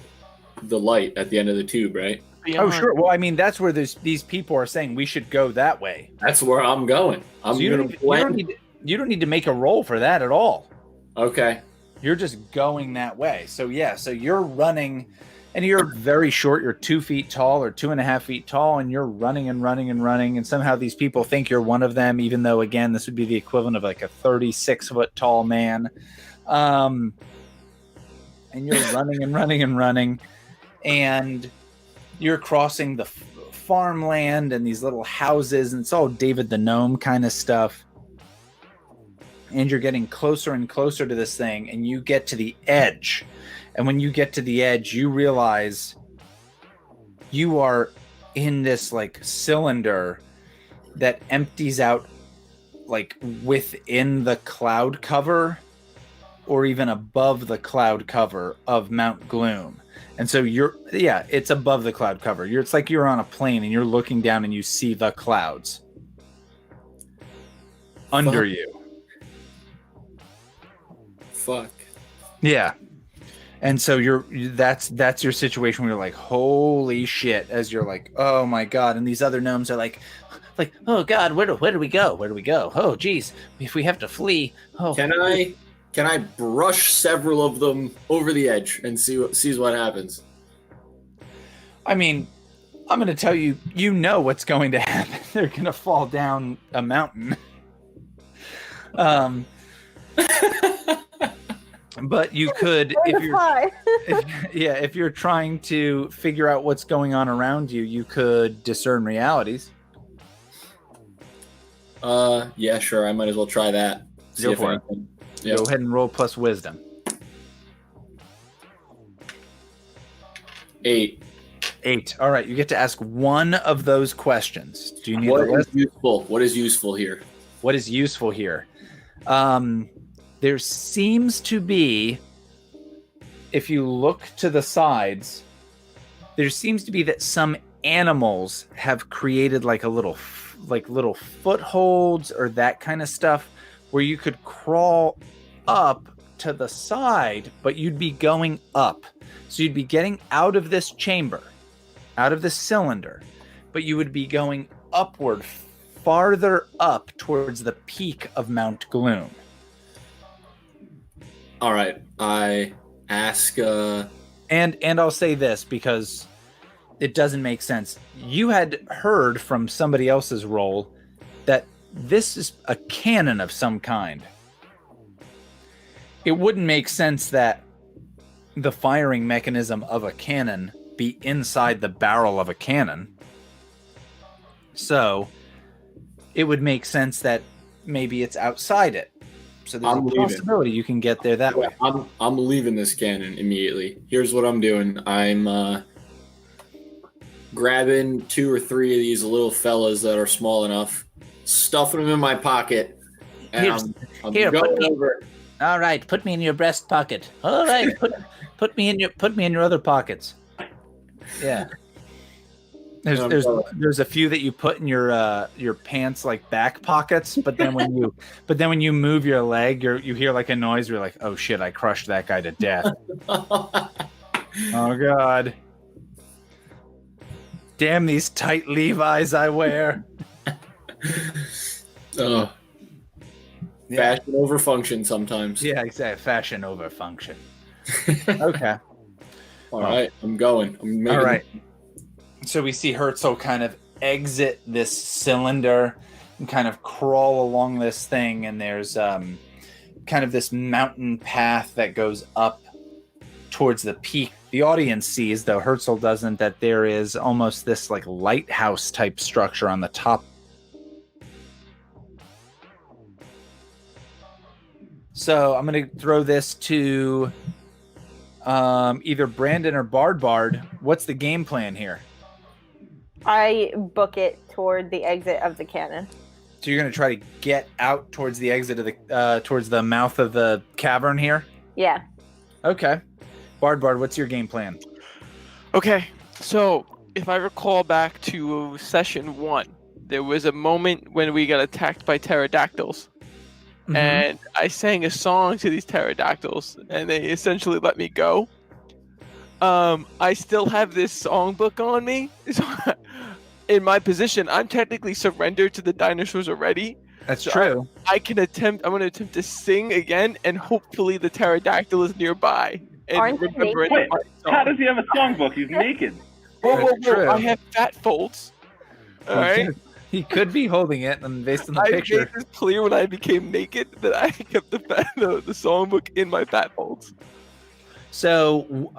[SPEAKER 3] the light at the end of the tube, right?
[SPEAKER 2] Oh, sure. Well, I mean, that's where these people are saying we should go that way.
[SPEAKER 3] That's where I'm going. I'm going to blend.
[SPEAKER 2] You don't need to make a roll for that at all.
[SPEAKER 3] Okay.
[SPEAKER 2] You're just going that way. So yeah, so you're running, and you're very short. You're 2 feet tall or 2.5 feet tall, and you're running and running and running. And somehow these people think you're one of them, even though again, this would be the equivalent of like a 36-foot tall man. And you're running and running and running, and you're crossing the farmland and these little houses, and it's all David the Gnome kind of stuff. And you're getting closer and closer to this thing, and you get to the edge. And when you get to the edge, you realize you are in this like cylinder that empties out like within the cloud cover or even above the cloud cover of Mount Gloom. And so it's above the cloud cover. It's like you're on a plane and you're looking down and you see the clouds under you.
[SPEAKER 3] Fuck.
[SPEAKER 2] Yeah. And so that's your situation where you're like, holy shit, as you're like, oh my God. And these other gnomes are like, oh God, where do we go? Where do we go? Oh geez, if we have to flee. Oh,
[SPEAKER 3] Can I brush several of them over the edge and sees what happens?
[SPEAKER 2] I mean, I'm going to tell you, you know what's going to happen. They're going to fall down a mountain. But you could, if you're trying to figure out what's going on around you, you could discern realities.
[SPEAKER 3] Yeah, sure. I might as well try that.
[SPEAKER 2] Go for it.
[SPEAKER 3] Yep.
[SPEAKER 2] Go ahead and roll plus wisdom.
[SPEAKER 3] 8.
[SPEAKER 2] 8. All right, you get to ask one of those questions. Do you need
[SPEAKER 3] What
[SPEAKER 2] the
[SPEAKER 3] is
[SPEAKER 2] list?
[SPEAKER 3] useful? What is useful here?
[SPEAKER 2] What is useful here? There seems to be, if you look to the sides, there seems to be that some animals have created like little footholds or that kind of stuff where you could crawl up to the side, but you'd be going up. So you'd be getting out of this chamber, out of this cylinder, but you would be going upward farther up towards the peak of Mount Gloom.
[SPEAKER 3] All right. I ask.
[SPEAKER 2] And I'll say this because it doesn't make sense. You had heard from somebody else's role that this is a cannon of some kind. It wouldn't make sense that the firing mechanism of a cannon be inside the barrel of a cannon. So it would make sense that maybe it's outside it. So there's a possibility you can get there that way.
[SPEAKER 3] I'm leaving this cannon immediately. Here's what I'm doing. I'm grabbing 2 or 3 of these little fellas that are small enough, stuffing them in my pocket, and I'm going over.
[SPEAKER 2] All right, put me in your breast pocket. All right, put me in your other pockets. Yeah. There's a few that you put in your pants like back pockets, but then when you move your leg, you hear like a noise. You're like, oh shit, I crushed that guy to death. Oh god. Damn these tight Levi's I wear.
[SPEAKER 3] Oh. Yeah. Fashion over function sometimes.
[SPEAKER 2] Yeah, exactly. Fashion over function. Okay.
[SPEAKER 3] All right, I'm going.
[SPEAKER 2] All right. So we see Herzl kind of exit this cylinder and kind of crawl along this thing, and there's kind of this mountain path that goes up towards the peak. The audience sees, though Herzl doesn't, that there is almost this like lighthouse type structure on the top. So I'm going to throw this to either Brandon or Bard. What's the game plan here?
[SPEAKER 5] I book it toward the exit of the cannon.
[SPEAKER 2] So you're going to try to get out towards the exit of the towards the mouth of the cavern here?
[SPEAKER 5] Yeah.
[SPEAKER 2] Okay. Bard, what's your game plan?
[SPEAKER 4] Okay, so if I recall back to session 1, there was a moment when we got attacked by pterodactyls. Mm-hmm. And I sang a song to these pterodactyls, and they essentially let me go. I still have this songbook on me. So in my position, I'm technically surrendered to the dinosaurs already.
[SPEAKER 2] That's true.
[SPEAKER 4] I'm going to attempt to sing again, and hopefully the pterodactyl is nearby. And remember
[SPEAKER 7] Wait, how does he have a songbook? He's naked.
[SPEAKER 4] Whoa. I have fat folds. All right.
[SPEAKER 2] He could be holding it, and based on the picture.
[SPEAKER 4] I made this clear when I became naked that I kept the songbook in my fat folds.
[SPEAKER 2] So,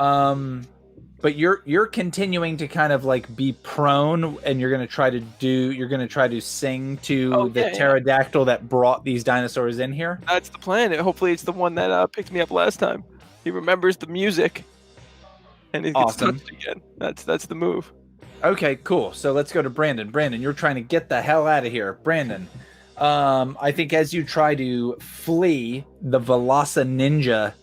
[SPEAKER 2] but you're continuing to kind of like be prone, and you're gonna try to sing to the pterodactyl that brought these dinosaurs in here.
[SPEAKER 4] That's the plan. Hopefully, it's the one that picked me up last time. He remembers the music, and it gets touched again. That's the move.
[SPEAKER 2] Okay, cool. So let's go to Brandon. Brandon, you're trying to get the hell out of here. Brandon, I think as you try to flee, the Velosa ninja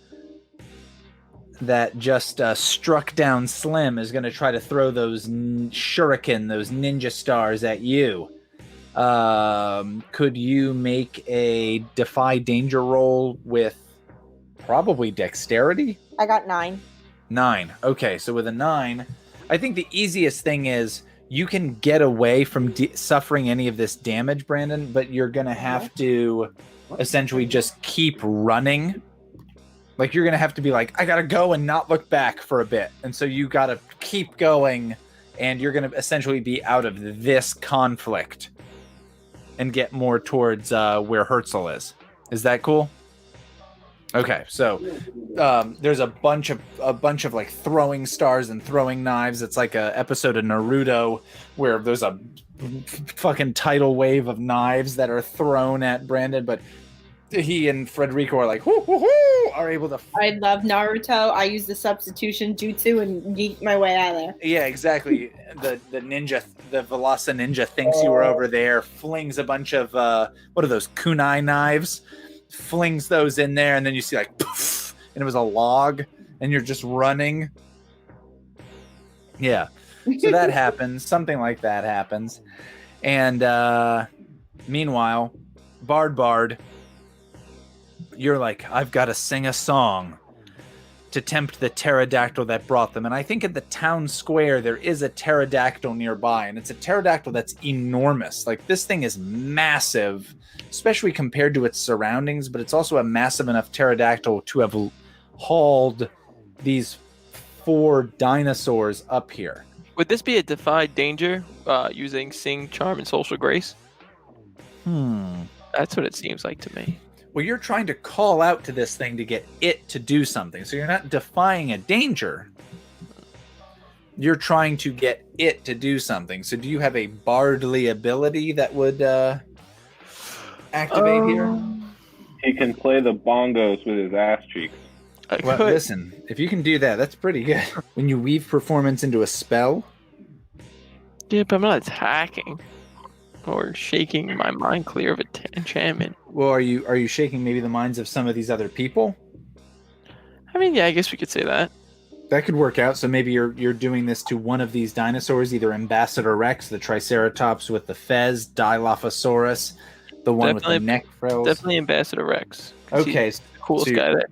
[SPEAKER 2] that just struck down Slim is going to try to throw those shuriken, those ninja stars at you. Could you make a defy danger roll with probably dexterity?
[SPEAKER 5] I got 9.
[SPEAKER 2] 9. Okay, so with a 9... I think the easiest thing is you can get away from suffering any of this damage, Brandon, but you're going to have to essentially just keep running. Like, you're going to have to be like, I got to go and not look back for a bit. And so you got to keep going, and you're going to essentially be out of this conflict and get more towards where Herzl is. Is that cool? Okay, so there's a bunch of like throwing stars and throwing knives. It's like a episode of Naruto where there's a fucking tidal wave of knives that are thrown at Brandon, but he and Federico are like, hoo, hoo, hoo, are able to.
[SPEAKER 8] I love Naruto. I use the substitution jutsu and yeet my way out of there.
[SPEAKER 2] Yeah, exactly. The ninja, the Velosa ninja thinks you were over there, flings a bunch of what are those kunai knives? Flings those in there, and then you see like poof, and it was a log, and you're just running. Yeah, so that happens. Something like that happens, and meanwhile, Bard, you're like, I've got to sing a song. to tempt the pterodactyl that brought them. And I think at the town square there is a pterodactyl nearby, and it's a pterodactyl that's enormous. Like, this thing is massive, especially compared to its surroundings, but it's also a massive enough pterodactyl to have hauled these 4 dinosaurs up here.
[SPEAKER 4] Would this be a defy danger using Sing, Charm, and Social Grace? That's what it seems like to me.
[SPEAKER 2] Well, you're trying to call out to this thing to get it to do something. So you're not defying a danger. You're trying to get it to do something. So do you have a bardly ability that would activate here?
[SPEAKER 7] He can play the bongos with his ass cheeks.
[SPEAKER 2] Well, listen, if you can do that, that's pretty good. When you weave performance into a spell?
[SPEAKER 4] Yeah, but I'm not attacking or shaking my mind clear of enchantment.
[SPEAKER 2] Well, are you shaking maybe the minds of some of these other people?
[SPEAKER 4] I mean, yeah, I guess we could say that.
[SPEAKER 2] That could work out. So maybe you're doing this to one of these dinosaurs, either Ambassador Rex, the Triceratops with the fez, Dilophosaurus, the one with the neck frills.
[SPEAKER 4] Definitely Ambassador Rex.
[SPEAKER 2] Okay,
[SPEAKER 4] He's the coolest guy there.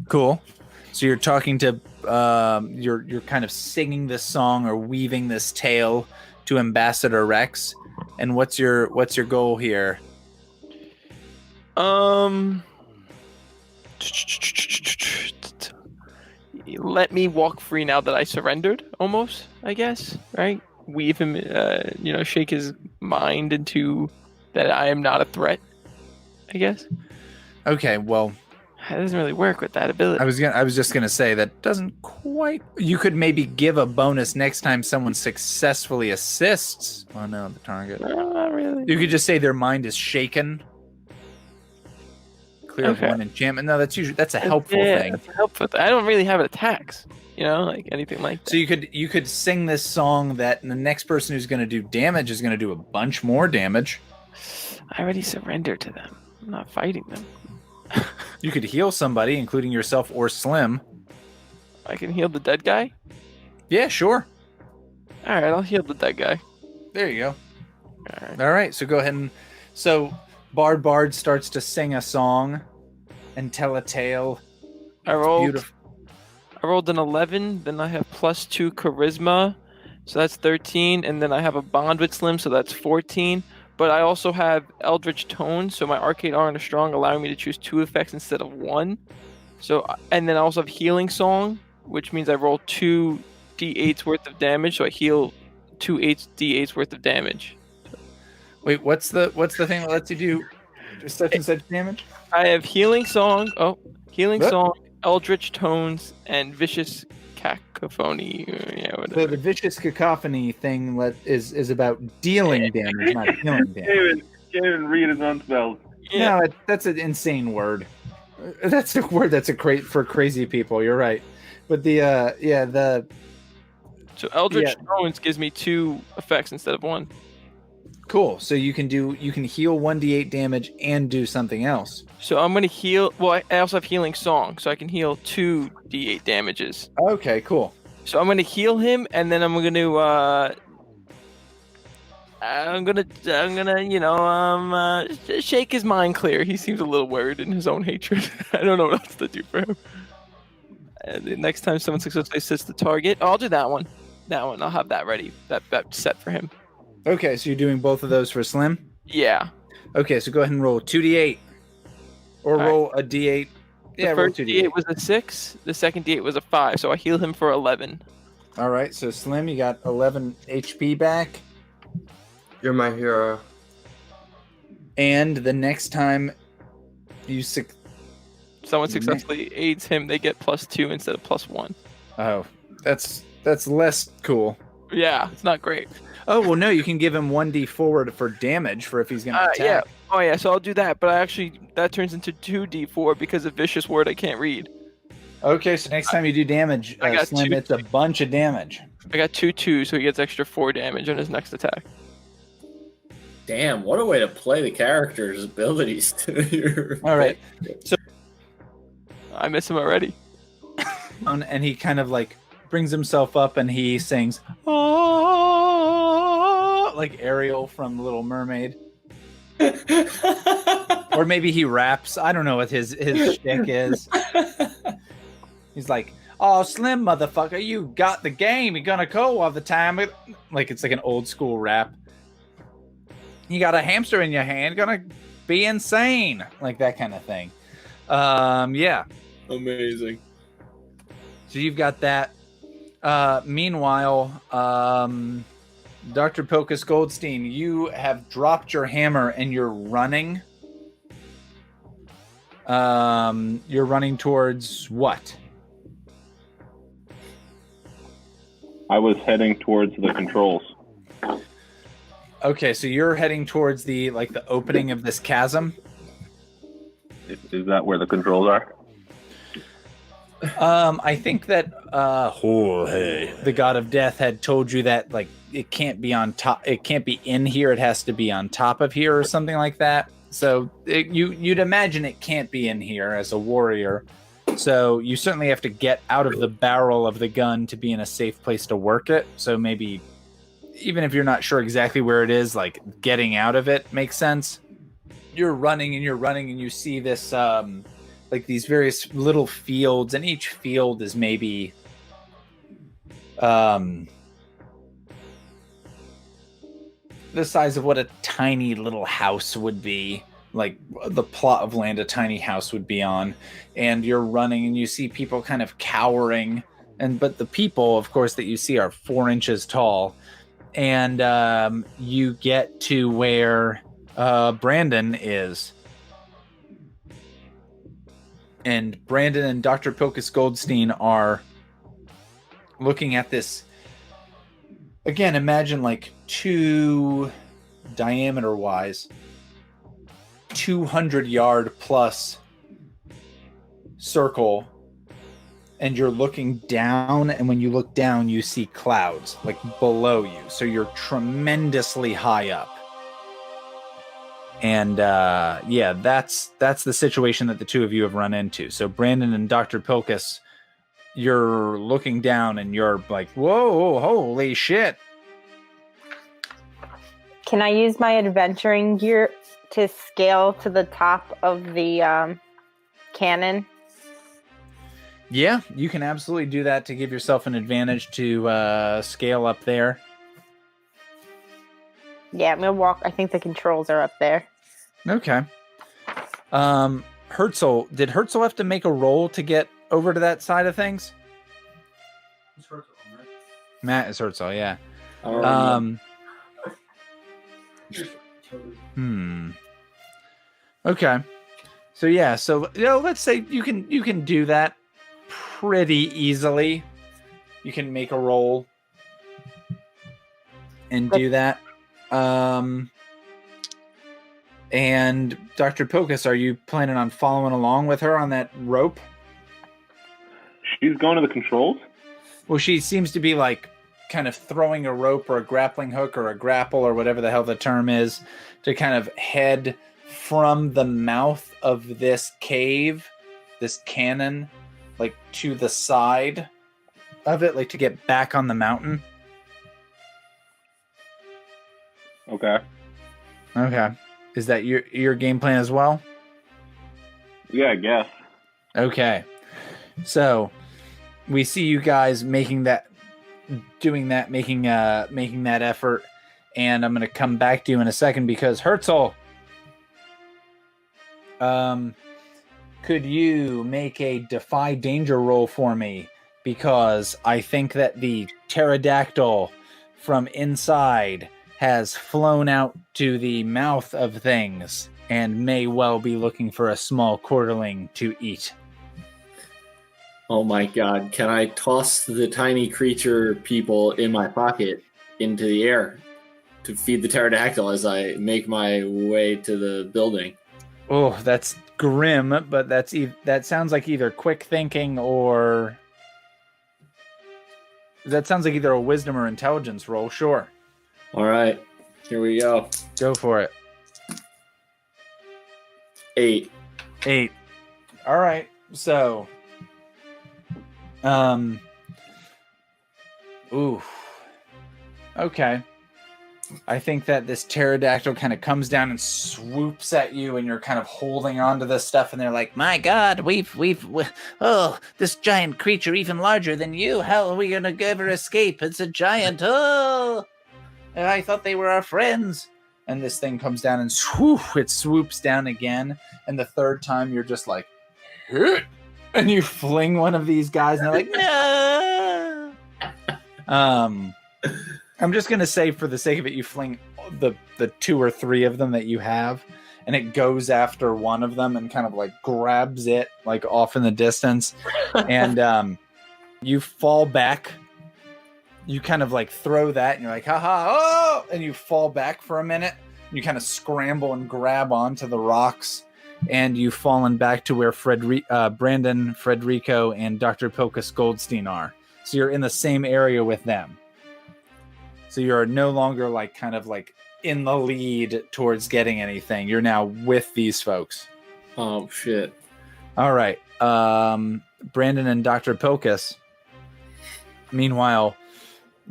[SPEAKER 2] Cool. So you're talking to you're kind of singing this song or weaving this tale to Ambassador Rex. And what's your goal here?
[SPEAKER 4] Let me walk free now that I surrendered, almost, I guess, right? Weave him, shake his mind into that I am not a threat, I guess.
[SPEAKER 2] Okay, well,
[SPEAKER 4] that doesn't really work with that ability.
[SPEAKER 2] I was just gonna say that doesn't quite. You could maybe give a bonus next time someone successfully assists. Oh no, the target.
[SPEAKER 4] No, not really.
[SPEAKER 2] You could just say their mind is shaken. Clear of one enchantment. No, that's a helpful thing.
[SPEAKER 4] That's helpful. I don't really have attacks, like anything like that.
[SPEAKER 2] So you could sing this song that the next person who's going to do damage is going to do a bunch more damage.
[SPEAKER 4] I already surrendered to them. I'm not fighting them.
[SPEAKER 2] You could heal somebody, including yourself or Slim.
[SPEAKER 4] I can heal the dead guy?
[SPEAKER 2] Yeah, sure.
[SPEAKER 4] All right, I'll heal the dead guy.
[SPEAKER 2] There you go. All right, so go ahead and... So, Bard starts to sing a song and tell a tale.
[SPEAKER 4] I rolled an 11, then I have +2 charisma, so that's 13, and then I have a bond with Slim, so that's 14. But I also have Eldritch Tones, so my Arcade Iron is strong, allowing me to choose 2 effects instead of 1. So, and then I also have Healing Song, which means I roll 2 d8s worth of damage, so I heal 2 d8s worth of damage.
[SPEAKER 2] Wait, what's the thing that lets you do such and such damage?
[SPEAKER 4] I have Healing Song, Song, Eldritch Tones, and Vicious Cacophony. Yeah, whatever.
[SPEAKER 2] So the Vicious Cacophony thing is about dealing damage, not healing damage.
[SPEAKER 7] Can't even read his own spells.
[SPEAKER 4] Yeah.
[SPEAKER 2] No, that's an insane word. That's a word that's for crazy people. You're right. But
[SPEAKER 4] So Eldritch Tones gives me 2 effects instead of 1.
[SPEAKER 2] Cool. So you can heal 1d8 damage and do something else.
[SPEAKER 4] So I'm going to heal. Well, I also have Healing Song, so I can heal 2 d8 damages.
[SPEAKER 2] Okay, cool.
[SPEAKER 4] So I'm going to heal him, and then I'm going to shake his mind clear. He seems a little worried in his own hatred. I don't know what else to do for him. And the next time someone successfully assists the target, I'll do that one. I'll have that ready. That set for him.
[SPEAKER 2] Okay, so you're doing both of those for Slim?
[SPEAKER 4] Yeah.
[SPEAKER 2] Okay, so go ahead and roll 2d8. Or roll a d8.
[SPEAKER 4] The first d8 was a 6. The second d8 was a 5. So I heal him for 11.
[SPEAKER 2] All right, so Slim, you got 11 HP back.
[SPEAKER 6] You're my hero.
[SPEAKER 2] And the next time
[SPEAKER 4] someone successfully aids him, they get +2 instead of +1.
[SPEAKER 2] Oh, that's less cool.
[SPEAKER 4] Yeah, it's not great.
[SPEAKER 2] Oh, well, no, you can give him 1d forward for damage for if he's going to attack.
[SPEAKER 4] Yeah. Oh, yeah, so I'll do that. But that turns into 2d4 because of Vicious Word I can't read.
[SPEAKER 2] Okay, so next time you do damage, Slim, it's a bunch of damage.
[SPEAKER 4] I got 2/2, so he gets extra 4 damage on his next attack.
[SPEAKER 3] Damn, what a way to play the character's abilities.
[SPEAKER 2] All right. So
[SPEAKER 4] I miss him already.
[SPEAKER 2] And he kind of brings himself up and he sings, "Oh," like Ariel from Little Mermaid. Or maybe he raps. I don't know what his shtick is. He's like, "Oh, Slim motherfucker, you got the game. You're gonna go all the time." Like it's like an old school rap. You got a hamster in your hand, gonna be insane, like that kind of thing. Yeah.
[SPEAKER 3] Amazing.
[SPEAKER 2] So you've got that. Meanwhile, Dr. Pilchas Goldstein, you have dropped your hammer and you're running. You're running towards what?
[SPEAKER 7] I was heading towards the controls.
[SPEAKER 2] Okay, so you're heading towards the opening of this chasm.
[SPEAKER 7] Is that where the controls are?
[SPEAKER 2] I think that Jorge, the god of death, had told you that it can't be on top. It can't be in here. It has to be on top of here or something like that. So you'd imagine it can't be in here as a warrior. So you certainly have to get out of the barrel of the gun to be in a safe place to work it. So maybe even if you're not sure exactly where it is, getting out of it makes sense. You're running and you see this these various little fields, and each field is maybe the size of what a tiny little house would be, like the plot of land a tiny house would be on. And you're running and you see people kind of cowering, but the people, of course, that you see are 4 inches tall. And you get to where Brandon is. And Brandon and Dr. Pilchas Goldstein are looking at this. Again, imagine 2 diameter-wise, 200-yard plus circle. And you're looking down, and when you look down, you see clouds, below you. So you're tremendously high up. And that's the situation that the two of you have run into. So Brandon and Dr. Pilchas, you're looking down and you're like, whoa, holy shit.
[SPEAKER 5] Can I use my adventuring gear to scale to the top of the cannon?
[SPEAKER 2] Yeah, you can absolutely do that to give yourself an advantage to scale up there.
[SPEAKER 5] Yeah, I'm gonna walk. I think the controls are up there.
[SPEAKER 2] Okay. Herzl, did Herzl have to make a roll to get over to that side of things?
[SPEAKER 6] It's Herzl, right?
[SPEAKER 2] Matt is Herzl, yeah. Okay. So yeah, let's say you can do that pretty easily. You can make a roll and do that. And Dr. Pilchas, are you planning on following along with her on that rope?
[SPEAKER 7] She's going to the controls?
[SPEAKER 2] Well, she seems to be kind of throwing a rope or a grappling hook or a grapple or whatever the hell the term is to kind of head from the mouth of this cave, this cannon, to the side of it, to get back on the mountain.
[SPEAKER 7] Okay. Is that your game plan as well? Yeah, I guess.
[SPEAKER 2] Okay. So we see you guys making that effort, and I'm going to come back to you in a second because Herzl, could you make a defy danger roll for me? Because I think that the pterodactyl from inside has flown out to the mouth of things and may well be looking for a small quarterling to eat.
[SPEAKER 3] Oh my god, can I toss the tiny creature people in my pocket into the air to feed the pterodactyl as I make my way to the building?
[SPEAKER 2] Oh, that's grim, but that sounds like either quick thinking or... That sounds like either a wisdom or intelligence roll, sure.
[SPEAKER 3] All right, here we go.
[SPEAKER 2] Go for it.
[SPEAKER 3] 8.
[SPEAKER 2] All right, so... Ooh. Okay. I think that this pterodactyl kind of comes down and swoops at you, and you're kind of holding onto this stuff, and they're like, "My God, oh, this giant creature even larger than you. How are we gonna ever escape? It's a giant. Oh, I thought they were our friends." And this thing comes down and it swoops down again, and the third time you're just like, "Hit!" And you fling one of these guys, and they're like, "No." I'm just gonna say, for the sake of it, you fling the 2 or 3 of them that you have, and it goes after one of them and kind of like grabs it like off in the distance, and you fall back. You kind of like throw that, and you're like, "Haha!" Oh, and you fall back for a minute. You kind of scramble and grab onto the rocks, and you've fallen back to where Brandon, Federico, and Dr. Pilchas Goldstein are. So you're in the same area with them. So you're no longer like kind of like in the lead towards getting anything. You're now with these folks.
[SPEAKER 3] Oh shit!
[SPEAKER 2] All right, Brandon and Dr. Pilchas. Meanwhile,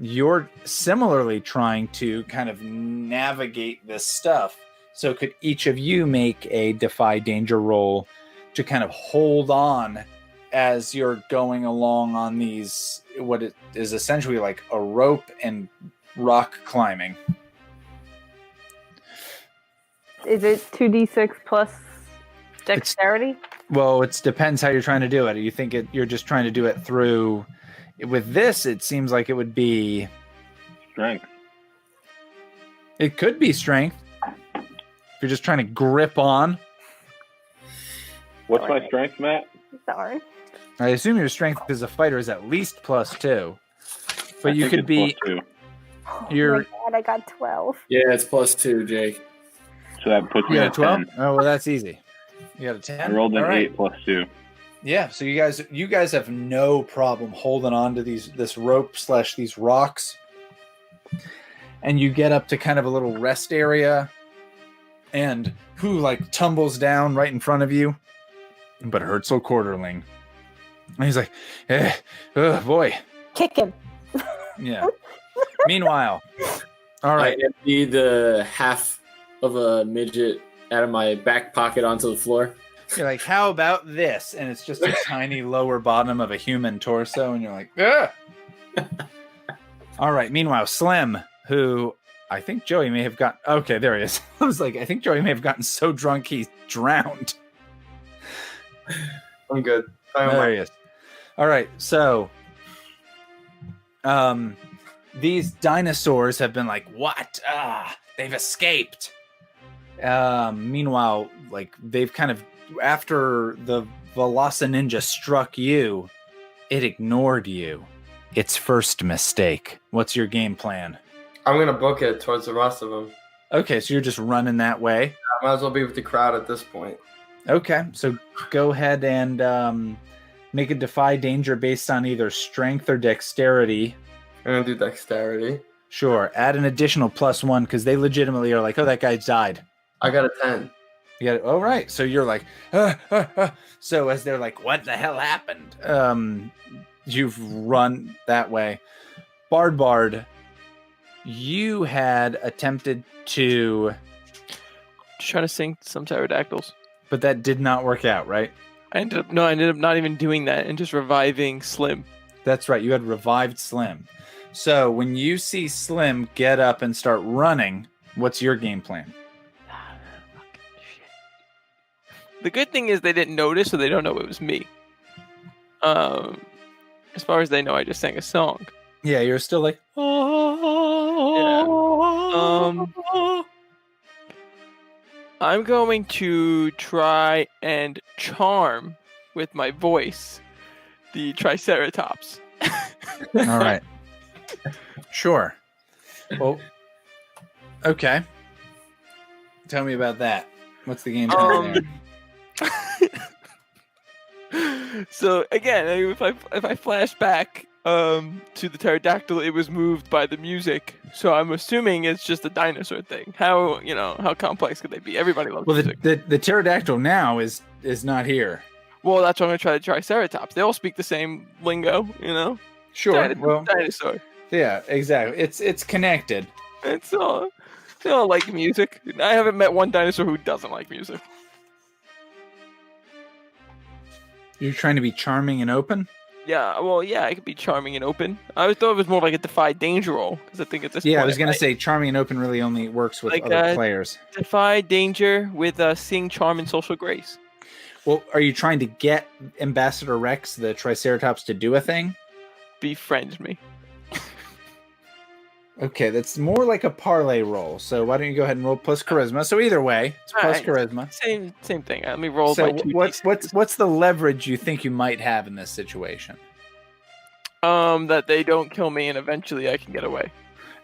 [SPEAKER 2] you're similarly trying to kind of navigate this stuff. So could each of you make a defy danger roll to kind of hold on as you're going along on these, what it is essentially like a rope and rock climbing?
[SPEAKER 5] Is it 2d6 plus dexterity?
[SPEAKER 2] Well, it depends how you're trying to do it. You think you're just trying to do it through... With this, it seems like it would be...
[SPEAKER 7] Strength.
[SPEAKER 2] It could be strength. If you're just trying to grip on.
[SPEAKER 7] What's my strength, Matt?
[SPEAKER 5] Sorry.
[SPEAKER 2] I assume your strength as a fighter is at least +2. But you could be...
[SPEAKER 7] +2.
[SPEAKER 2] You're...
[SPEAKER 5] Oh my God, I got 12.
[SPEAKER 3] Yeah, it's +2, Jake.
[SPEAKER 7] So that puts me
[SPEAKER 2] You got
[SPEAKER 7] at
[SPEAKER 2] a 12?
[SPEAKER 7] 10.
[SPEAKER 2] Oh, well, that's easy. You got a 10?
[SPEAKER 7] I rolled an
[SPEAKER 2] All right.
[SPEAKER 7] 8 +2.
[SPEAKER 2] Yeah, so you guys have no problem holding on to this rope / these rocks. And you get up to kind of a little rest area, and who like tumbles down right in front of you? But Herzl Quarterling. And he's like, oh boy.
[SPEAKER 5] Kick him.
[SPEAKER 2] Yeah. Meanwhile, all right.
[SPEAKER 3] I empty the half of a midget out of my back pocket onto the floor.
[SPEAKER 2] You're like, how about this? And it's just a tiny lower bottom of a human torso, and you're like, ugh. All right. Meanwhile, Slim, who I think Joey may have got. Okay, there he is. I was like, I think Joey may have gotten so drunk he drowned.
[SPEAKER 6] I'm good.
[SPEAKER 2] There he is. All right. So, these dinosaurs have been like, what? They've escaped. Meanwhile, like they've kind of, after the Velasa Ninja struck you, it ignored you. Its first mistake. What's your game plan?
[SPEAKER 6] I'm going to book it towards the rest of them.
[SPEAKER 2] Okay, so you're just running that way.
[SPEAKER 6] I might as well be with the crowd at this point.
[SPEAKER 2] Okay, so go ahead and make a defy danger based on either strength or dexterity.
[SPEAKER 6] I'm going to do dexterity.
[SPEAKER 2] Sure, add an additional +1 because they legitimately are like, oh, that guy died.
[SPEAKER 6] I got a 10.
[SPEAKER 2] You got it. Oh, right. So you're like, So as they're like, what the hell happened? You've run that way. Bard, you had attempted to...
[SPEAKER 4] Just trying to sing some pterodactyls.
[SPEAKER 2] But that did not work out, right?
[SPEAKER 4] I ended up not even doing that and just reviving Slim.
[SPEAKER 2] That's right. You had revived Slim. So when you see Slim get up and start running, what's your game plan?
[SPEAKER 4] The good thing is they didn't notice, so they don't know it was me. As far as they know, I just sang a song.
[SPEAKER 2] Yeah, you're still like, oh.
[SPEAKER 4] I'm going to try and charm with my voice the Triceratops.
[SPEAKER 2] All right. Sure. Well, okay. Tell me about that. What's the game plan there?
[SPEAKER 4] So again, if I flash back to the pterodactyl, it was moved by the music. So I'm assuming it's just a dinosaur thing. How complex could they be? Everybody loves music.
[SPEAKER 2] The pterodactyl now is not here.
[SPEAKER 4] Well, that's what I'm gonna try the Triceratops. They all speak the same lingo,
[SPEAKER 2] Sure. Well,
[SPEAKER 4] dinosaur.
[SPEAKER 2] yeah, exactly. It's connected.
[SPEAKER 4] It's all. They all like music. I haven't met one dinosaur who doesn't like music.
[SPEAKER 2] You're trying to be charming and open?
[SPEAKER 4] Yeah, well, yeah, I could be charming and open. I always thought it was more like a defy danger role because I think at this point,
[SPEAKER 2] Yeah, I was gonna say charming and open really only works with
[SPEAKER 4] Like,
[SPEAKER 2] other players.
[SPEAKER 4] defy danger with seeing charm and social grace.
[SPEAKER 2] Well, are you trying to get Ambassador Rex, the Triceratops, to do a thing?
[SPEAKER 4] Befriend me.
[SPEAKER 2] Okay, that's more like a parlay roll. So why don't you go ahead and roll plus charisma? So either way, it's plus
[SPEAKER 4] Alright.
[SPEAKER 2] charisma.
[SPEAKER 4] Same thing. Let me roll
[SPEAKER 2] So
[SPEAKER 4] my two
[SPEAKER 2] what's the leverage you think you might have in this situation?
[SPEAKER 4] that they don't kill me and eventually I can get away.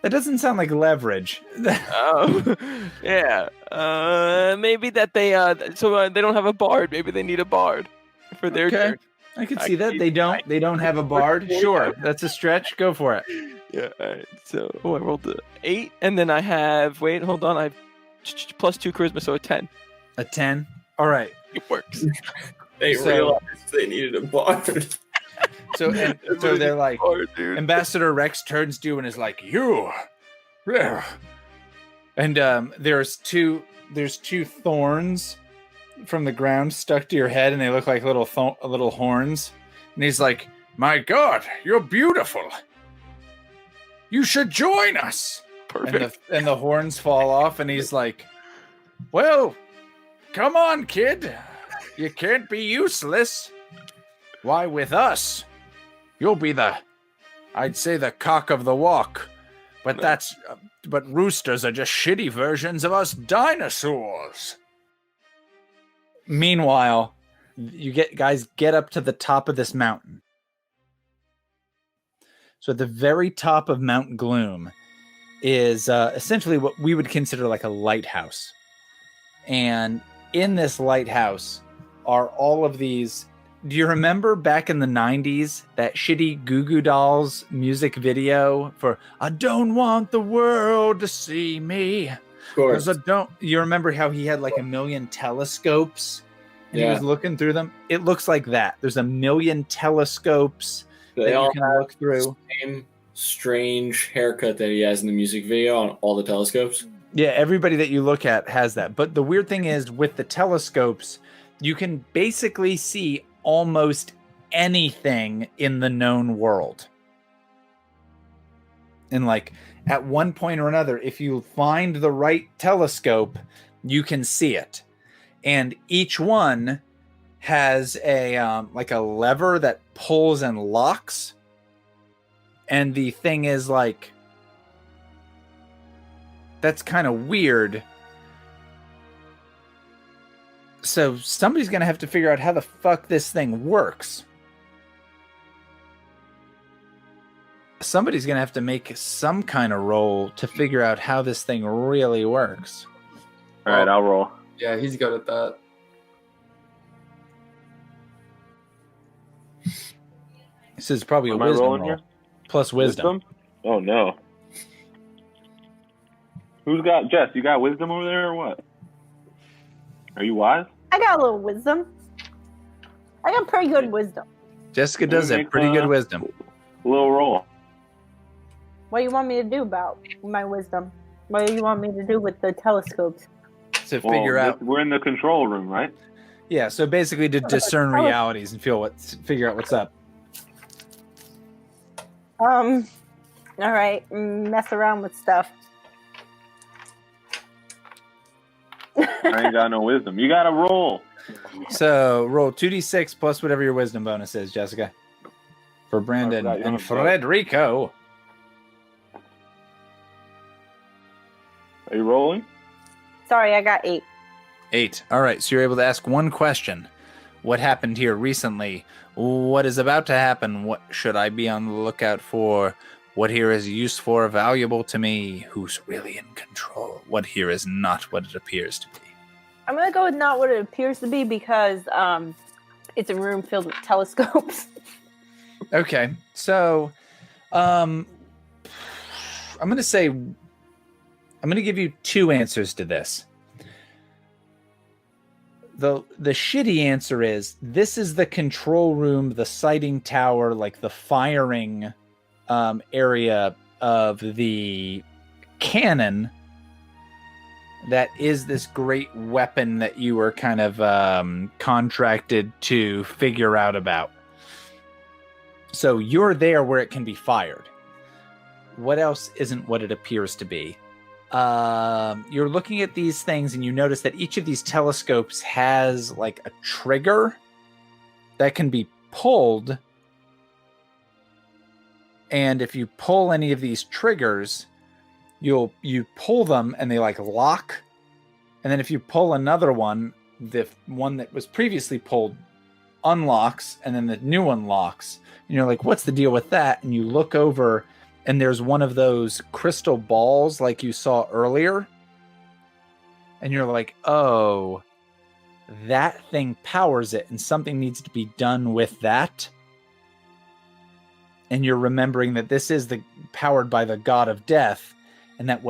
[SPEAKER 2] That doesn't sound like leverage.
[SPEAKER 4] Yeah. Maybe that they they don't have a bard. Maybe they need a bard for their
[SPEAKER 2] Okay.
[SPEAKER 4] turn.
[SPEAKER 2] I could
[SPEAKER 4] I
[SPEAKER 2] see that.
[SPEAKER 4] can-
[SPEAKER 2] They don't have a bard. Sure, that's a stretch. Go for it.
[SPEAKER 4] Yeah. Alright. So I rolled the 8, and then I have hold on. I have plus 2 charisma, so a 10.
[SPEAKER 2] A 10. All right.
[SPEAKER 4] It works.
[SPEAKER 3] They
[SPEAKER 2] So-
[SPEAKER 3] realized they needed a bard.
[SPEAKER 2] So they're like,
[SPEAKER 4] Bard, dude.
[SPEAKER 2] Ambassador Rex turns to you and is like, "You," and there's two thorns from the ground stuck to your head, and they look like little horns. And he's like, "My God, you're beautiful. You should join us."
[SPEAKER 4] Perfect.
[SPEAKER 2] And the horns fall off, and he's like, "Well, come on, kid. You can't be useless. Why, with us, you'll be I'd say the cock of the walk. But but roosters are just shitty versions of us dinosaurs." Meanwhile, you guys get up to the top of this mountain. So at the very top of Mount Gloom is essentially what we would consider like a lighthouse. And in this lighthouse are all of these. Do you remember back in the 90s that shitty Goo Goo Dolls music video for "I don't want the world to see me"?
[SPEAKER 3] Of course.
[SPEAKER 2] 'Cause I don't. You remember how he had like a million telescopes and he
[SPEAKER 3] Yeah.
[SPEAKER 2] was looking through them? It looks like that. There's a million telescopes that
[SPEAKER 3] They all
[SPEAKER 2] you can look through.
[SPEAKER 3] same strange haircut that he has in the music video on all the telescopes.
[SPEAKER 2] Yeah, everybody that you look at has that. But the weird thing is with the telescopes, you can basically see almost anything in the known world. And like at one point or another, if you find the right telescope, you can see it. And each one has a like a lever that pulls and locks. And the thing is like, that's kind of weird. So somebody's going to have to figure out how the fuck this thing works. Somebody's going to have to make some kind of roll to figure out how this thing really works.
[SPEAKER 7] All right, I'll roll.
[SPEAKER 6] Yeah, he's good at that.
[SPEAKER 2] This is probably
[SPEAKER 7] Am
[SPEAKER 2] a
[SPEAKER 7] I
[SPEAKER 2] wisdom
[SPEAKER 7] rolling
[SPEAKER 2] roll.
[SPEAKER 7] here?
[SPEAKER 2] Plus wisdom.
[SPEAKER 7] Oh no. Who's got Jess? You got wisdom over there or what? Are you wise?
[SPEAKER 5] I got a little wisdom. I got pretty good wisdom.
[SPEAKER 2] Jessica does have
[SPEAKER 7] Make,
[SPEAKER 2] pretty good wisdom.
[SPEAKER 7] A little roll.
[SPEAKER 5] What do you want me to do about my wisdom? What do you want me to do with the telescopes?
[SPEAKER 2] To
[SPEAKER 7] Well,
[SPEAKER 2] figure out.
[SPEAKER 7] We're in the control room, right?
[SPEAKER 2] Yeah, so basically to discern realities and figure out what's up.
[SPEAKER 5] All right, mess around with stuff.
[SPEAKER 7] I ain't got no wisdom. You got to roll.
[SPEAKER 2] So roll 2d6 plus whatever your wisdom bonus is, Jessica. For Brandon
[SPEAKER 7] I forgot you
[SPEAKER 2] and
[SPEAKER 7] have a
[SPEAKER 2] Federico.
[SPEAKER 7] Are you rolling?
[SPEAKER 5] Sorry, I got 8.
[SPEAKER 2] 8. All right, so you're able to ask one question. What happened here recently? What is about to happen? What should I be on the lookout for? What here is useful or valuable to me? Who's really in control? What here is not what it appears to be?
[SPEAKER 5] I'm gonna go with not what it appears to be because it's a room filled with telescopes.
[SPEAKER 2] Okay, so I'm going to give you two answers to this. The shitty answer is this is the control room, the sighting tower, like the firing area of the cannon that is this great weapon that you were kind of contracted to figure out about. So you're there where it can be fired. What else isn't what it appears to be? You're looking at these things and you notice that each of these telescopes has like a trigger that can be pulled. And if you pull any of these triggers, you pull them and they like lock. And then if you pull another one, the one that was previously pulled unlocks and then the new one locks. And you're like, what's the deal with that? And you look over and there's one of those crystal balls like you saw earlier. And you're like, oh, that thing powers it and something needs to be done with that. And you're remembering that this is powered by the god of death, and that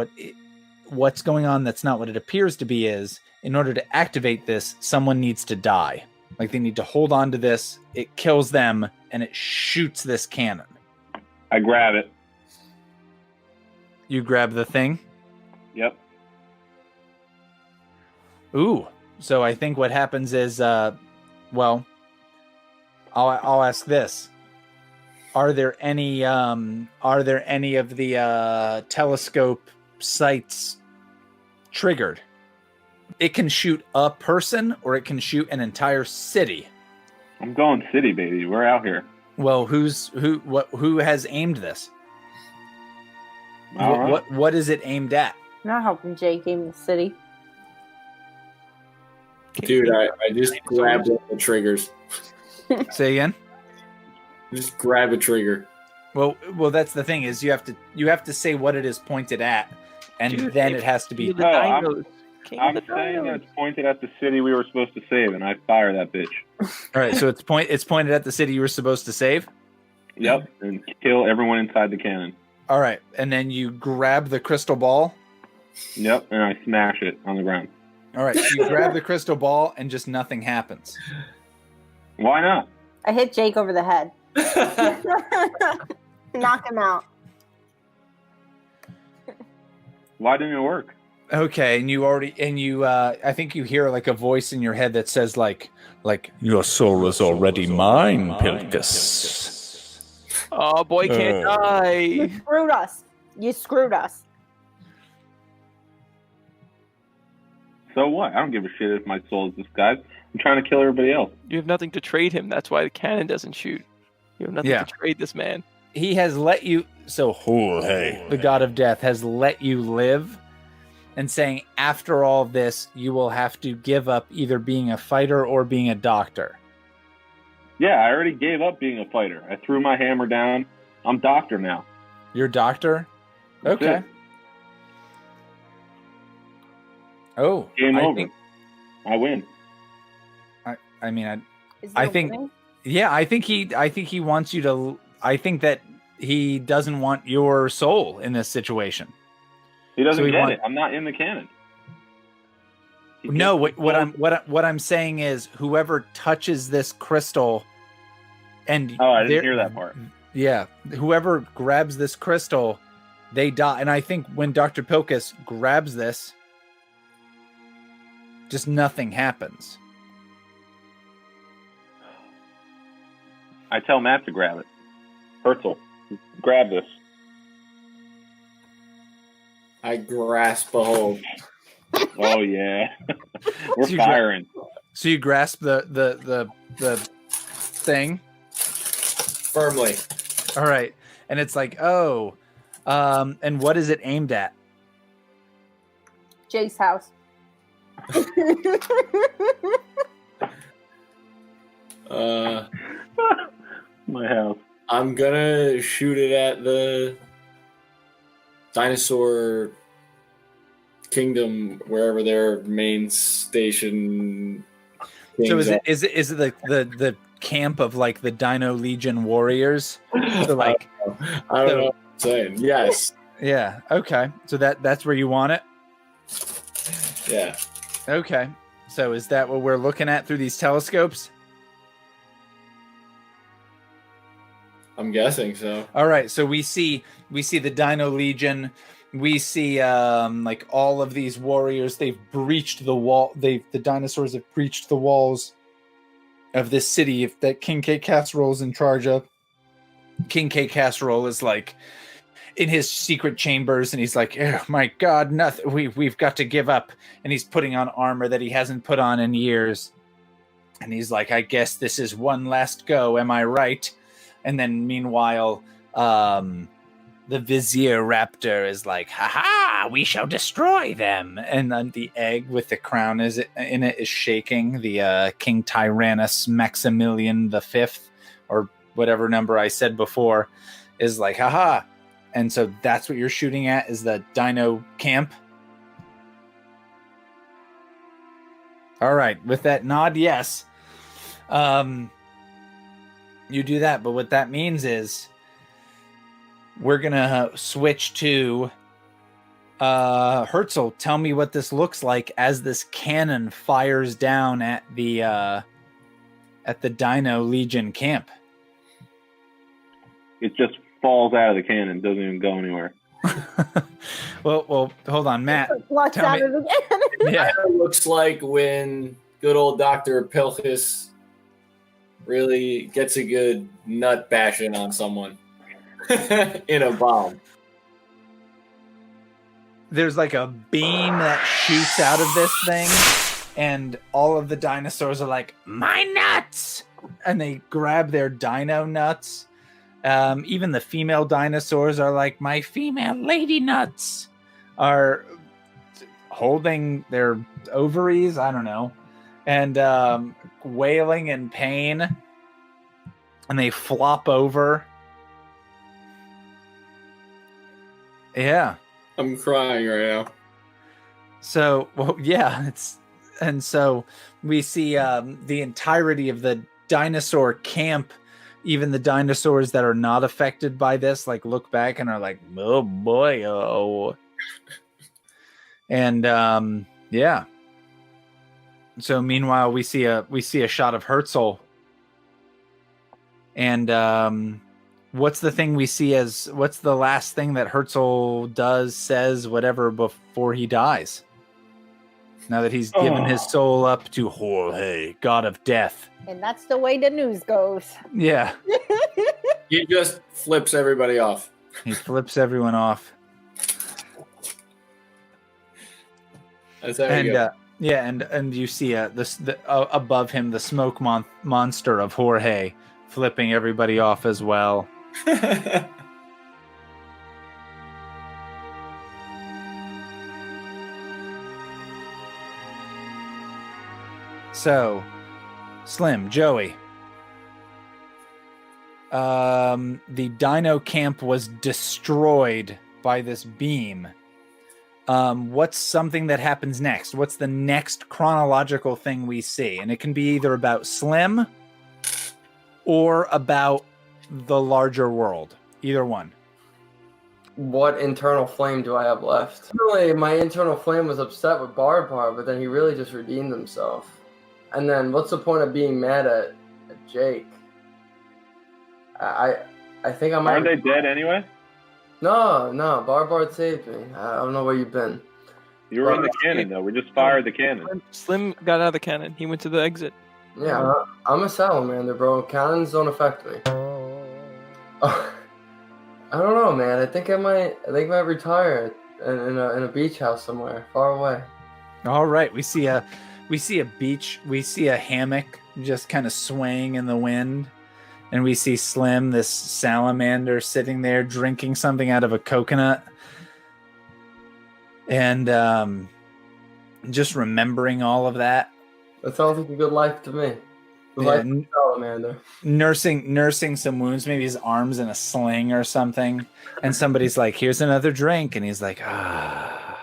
[SPEAKER 2] what's going on that's not what it appears to be is, in order to activate this, someone needs to die. Like they need to hold on to this, it kills them, and it shoots this cannon.
[SPEAKER 7] I grab it.
[SPEAKER 2] You grab the thing?
[SPEAKER 7] Yep.
[SPEAKER 2] Ooh. So I think what happens is, well, I'll ask this. Are there any of the telescope sights triggered? It can shoot a person or it can shoot an entire city.
[SPEAKER 7] I'm going city, baby. We're out here.
[SPEAKER 2] Well, who has aimed this?
[SPEAKER 7] All right.
[SPEAKER 2] What is it aimed at?
[SPEAKER 5] Not helping Jake aim the city.
[SPEAKER 3] Dude, I just grabbed one of the triggers.
[SPEAKER 2] Say again?
[SPEAKER 3] Just grab a trigger.
[SPEAKER 2] Well, that's the thing is you have to say what it is pointed at, and
[SPEAKER 4] Dude,
[SPEAKER 2] then it has to be.
[SPEAKER 4] The
[SPEAKER 7] No,
[SPEAKER 4] dinos.
[SPEAKER 7] I'm saying that it's pointed at the city we were supposed to save, and I fire that bitch.
[SPEAKER 2] All right, so it's pointed at the city you were supposed to save.
[SPEAKER 7] Yep, and kill everyone inside the cannon.
[SPEAKER 2] All right, and then you grab the crystal ball.
[SPEAKER 7] Yep, and I smash it on the ground.
[SPEAKER 2] All right, so you grab the crystal ball, and just nothing happens.
[SPEAKER 7] Why not?
[SPEAKER 5] I hit Jake over the head. Knock him out.
[SPEAKER 7] Why didn't it work?
[SPEAKER 2] Okay, and I think you hear like a voice in your head that says like your soul is already mine, Pilchas.
[SPEAKER 4] Oh, boy can't die.
[SPEAKER 5] Screwed us. You screwed us.
[SPEAKER 7] So what? I don't give a shit if my soul is disguised. I'm trying to kill everybody else.
[SPEAKER 4] You have nothing to trade him. That's why the cannon doesn't shoot. You have nothing
[SPEAKER 2] Yeah.
[SPEAKER 4] to trade this man.
[SPEAKER 2] He has let you. So the god of death has let you live, and saying after all this you will have to give up either being a fighter or being a doctor.
[SPEAKER 7] Yeah, I already gave up being a fighter. I threw my hammer down. I'm doctor now.
[SPEAKER 2] You're doctor?
[SPEAKER 7] That's
[SPEAKER 2] Okay.
[SPEAKER 7] it.
[SPEAKER 2] Oh,
[SPEAKER 7] Game
[SPEAKER 2] I
[SPEAKER 7] over.
[SPEAKER 2] think-
[SPEAKER 7] I win.
[SPEAKER 2] I mean,
[SPEAKER 5] Is
[SPEAKER 2] I
[SPEAKER 5] there
[SPEAKER 2] think-
[SPEAKER 5] winning?
[SPEAKER 2] yeah, I think he wants you to. I think that he doesn't want your soul in this situation.
[SPEAKER 7] He doesn't
[SPEAKER 2] So he
[SPEAKER 7] get
[SPEAKER 2] want-
[SPEAKER 7] it. I'm not in the cannon. He
[SPEAKER 2] No,
[SPEAKER 7] gets-
[SPEAKER 2] what I'm saying is whoever touches this crystal, and
[SPEAKER 7] Oh, I didn't
[SPEAKER 2] there-
[SPEAKER 7] hear that part.
[SPEAKER 2] Yeah, whoever grabs this crystal, they die. And I think when Dr. Pilchas grabs this, just nothing happens.
[SPEAKER 7] I tell Matt to grab it. Herzl, grab this.
[SPEAKER 3] I grasp a hold.
[SPEAKER 7] Oh yeah, we're
[SPEAKER 2] So you gra-
[SPEAKER 7] firing.
[SPEAKER 2] So you grasp the thing.
[SPEAKER 3] Firmly.
[SPEAKER 2] All right, and it's like, oh, and what is it aimed at?
[SPEAKER 5] Jake's house.
[SPEAKER 7] My house.
[SPEAKER 3] I'm gonna shoot it at the dinosaur kingdom, wherever their main station.
[SPEAKER 2] So
[SPEAKER 3] things
[SPEAKER 2] is it the camp of like the Dino Legion warriors? So like,
[SPEAKER 3] are. I don't know what I'm saying. Yes.
[SPEAKER 2] yeah, okay. So that's where you want it.
[SPEAKER 3] Yeah.
[SPEAKER 2] Okay. So is that what we're looking at through these telescopes?
[SPEAKER 3] I'm guessing so.
[SPEAKER 2] All right. So we see the Dino Legion. we see like all of these warriors. They've breached the wall. The dinosaurs have breached the walls of this city that King K. Casserole is in charge of. King K. Casserole is like in his secret chambers, and he's like, oh my God, nothing. We've got to give up. And he's putting on armor that he hasn't put on in years. And he's like, I guess this is one last go. Am I right? And then meanwhile, the Vizier Raptor is like, ha, we shall destroy them. And then the egg with the crown in it is shaking. The King Tyrannus Maximilian V, or whatever number I said before, is like, haha. And so that's what you're shooting at, is the dino camp. All right, with that nod, yes. You do that, but what that means is we're gonna switch to Herzl. Tell me what this looks like as this cannon fires down at the Dino Legion camp.
[SPEAKER 7] It just falls out of the cannon, doesn't even go anywhere.
[SPEAKER 2] well, hold on, Matt.
[SPEAKER 5] Flush out of the cannon.
[SPEAKER 2] Yeah,
[SPEAKER 3] It looks like when good old Dr. Pilchas really gets a good nut bashing on someone in a bomb.
[SPEAKER 2] there's like a beam that shoots out of this thing, and all of the dinosaurs are like, my nuts! And they grab their dino nuts. Even the female dinosaurs are like, my female lady nuts, are holding their ovaries, I don't know, and wailing in pain, and they flop over. Yeah.
[SPEAKER 3] I'm crying right now.
[SPEAKER 2] So, well, yeah, and so we see the entirety of the dinosaur camp, even the dinosaurs that are not affected by this, like look back and are like, oh boy, oh. And yeah. So meanwhile, we see a shot of Herzl. And what's the thing we see as, what's the last thing that Herzl does, says, whatever, before he dies? Now that he's given his soul up to Jorge, god of death.
[SPEAKER 5] And that's the way the news goes.
[SPEAKER 2] Yeah.
[SPEAKER 3] He just flips everybody off.
[SPEAKER 2] He flips everyone off.
[SPEAKER 3] That's how you go.
[SPEAKER 2] Yeah, and you see above him the smoke monster of Jorge flipping everybody off as well. So, Slim, Joey, the dino camp was destroyed by this beam. What's something that happens next? What's the next chronological thing we see? And it can be either about Slim or about the larger world. Either one.
[SPEAKER 6] What internal flame do I have left? Really, my internal flame was upset with Barbar, but then he really just redeemed himself. And then what's the point of being mad at Jake? I think I might...
[SPEAKER 7] Aren't they dead anyway?
[SPEAKER 6] No, Barbar saved me. I don't know where you've been.
[SPEAKER 7] You were in the cannon, though. We just fired the cannon.
[SPEAKER 4] Slim got out of the cannon. He went to the exit.
[SPEAKER 6] Yeah, I'm a salamander, bro. Cannons don't affect me. I don't know, man. I think I might retire in a beach house somewhere far away.
[SPEAKER 2] All right, we see a beach. We see a hammock just kind of swaying in the wind, and we see Slim, this salamander, sitting there drinking something out of a coconut, and just remembering all of that.
[SPEAKER 6] That sounds like a good life to me. The
[SPEAKER 2] Yeah,
[SPEAKER 6] life of a salamander.
[SPEAKER 2] nursing some wounds, maybe his arms in a sling or something, and somebody's like, here's another drink, and he's like, ah.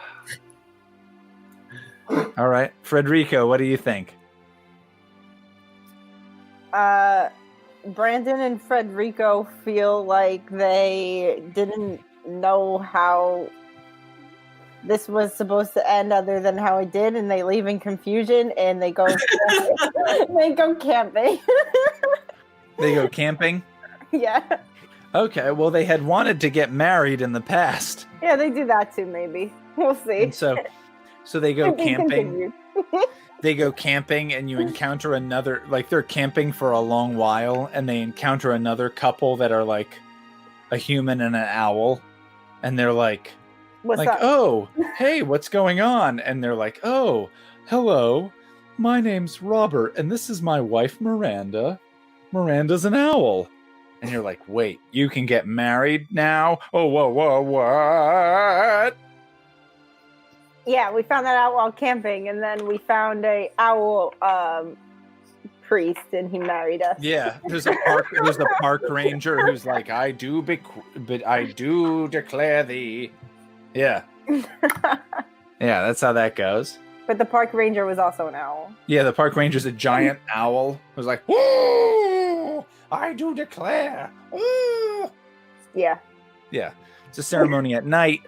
[SPEAKER 2] All right, Federico, what do you think?
[SPEAKER 5] Brandon and Federico feel like they didn't know how this was supposed to end other than how it did, and they leave in confusion, and they go they go camping.
[SPEAKER 2] They go camping?
[SPEAKER 5] Yeah.
[SPEAKER 2] Okay, well, they had wanted to get married in the past.
[SPEAKER 5] Yeah, they do that too, maybe. We'll see.
[SPEAKER 2] And so they go
[SPEAKER 5] To be
[SPEAKER 2] camping.
[SPEAKER 5] continued.
[SPEAKER 2] They go camping, and you encounter another, like, they're camping for a long while, and they encounter another couple that are, like, a human and an owl. And they're like,
[SPEAKER 5] What's up?
[SPEAKER 2] oh, hey, what's going on? And they're like, oh, hello, my name's Robert, and this is my wife, Miranda. Miranda's an owl. And you're like, wait, you can get married now? Oh, whoa, what?
[SPEAKER 5] Yeah, we found that out while camping, and then we found a owl priest, and he married us.
[SPEAKER 2] Yeah, there's a park ranger who's like, I do declare thee. Yeah. Yeah, that's how that goes.
[SPEAKER 5] But the park ranger was also an owl.
[SPEAKER 2] Yeah, the park ranger's a giant owl who's like, whoa, I do declare. Woo!
[SPEAKER 5] Yeah.
[SPEAKER 2] Yeah, it's a ceremony at night.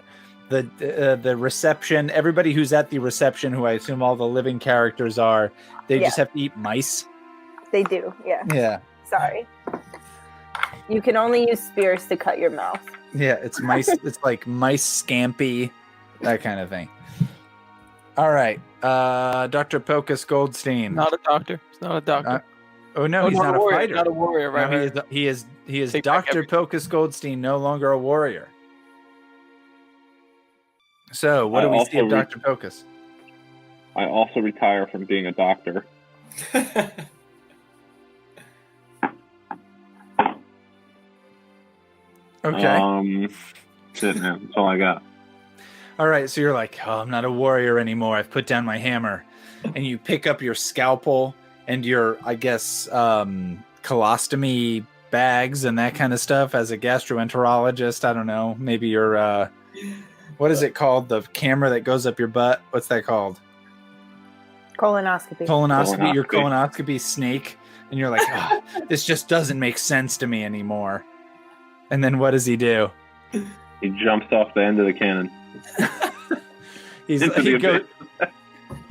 [SPEAKER 2] The reception, everybody who's at the reception, who I assume all the living characters are, they just have to eat mice.
[SPEAKER 5] They do, yeah.
[SPEAKER 2] Yeah.
[SPEAKER 5] Sorry. You can only use spears to cut your mouth.
[SPEAKER 2] Yeah, it's mice. It's like mice scampi, that kind of thing. All right, Dr. Pilchas Goldstein.
[SPEAKER 4] Not a doctor. It's not a doctor.
[SPEAKER 2] Oh no, he's not a
[SPEAKER 4] warrior,
[SPEAKER 2] fighter.
[SPEAKER 4] Not a warrior, right?
[SPEAKER 2] No, he is
[SPEAKER 4] Take back
[SPEAKER 2] Dr. Pilchas Goldstein, no longer a warrior. So, what do we see of Dr. Pilchas?
[SPEAKER 7] I also retire from being a doctor.
[SPEAKER 2] Okay.
[SPEAKER 7] That's it, man. That's all I got.
[SPEAKER 2] All right, so you're like, oh, I'm not a warrior anymore. I've put down my hammer. And you pick up your scalpel and your, I guess, colostomy bags and that kind of stuff as a gastroenterologist. I don't know. Maybe your, what is it called? The camera that goes up your butt? What's that called?
[SPEAKER 5] Colonoscopy.
[SPEAKER 2] Colonoscopy. Your colonoscopy snake. And you're like, oh, this just doesn't make sense to me anymore. And then what does he do?
[SPEAKER 7] He jumps off the end of the cannon.
[SPEAKER 2] He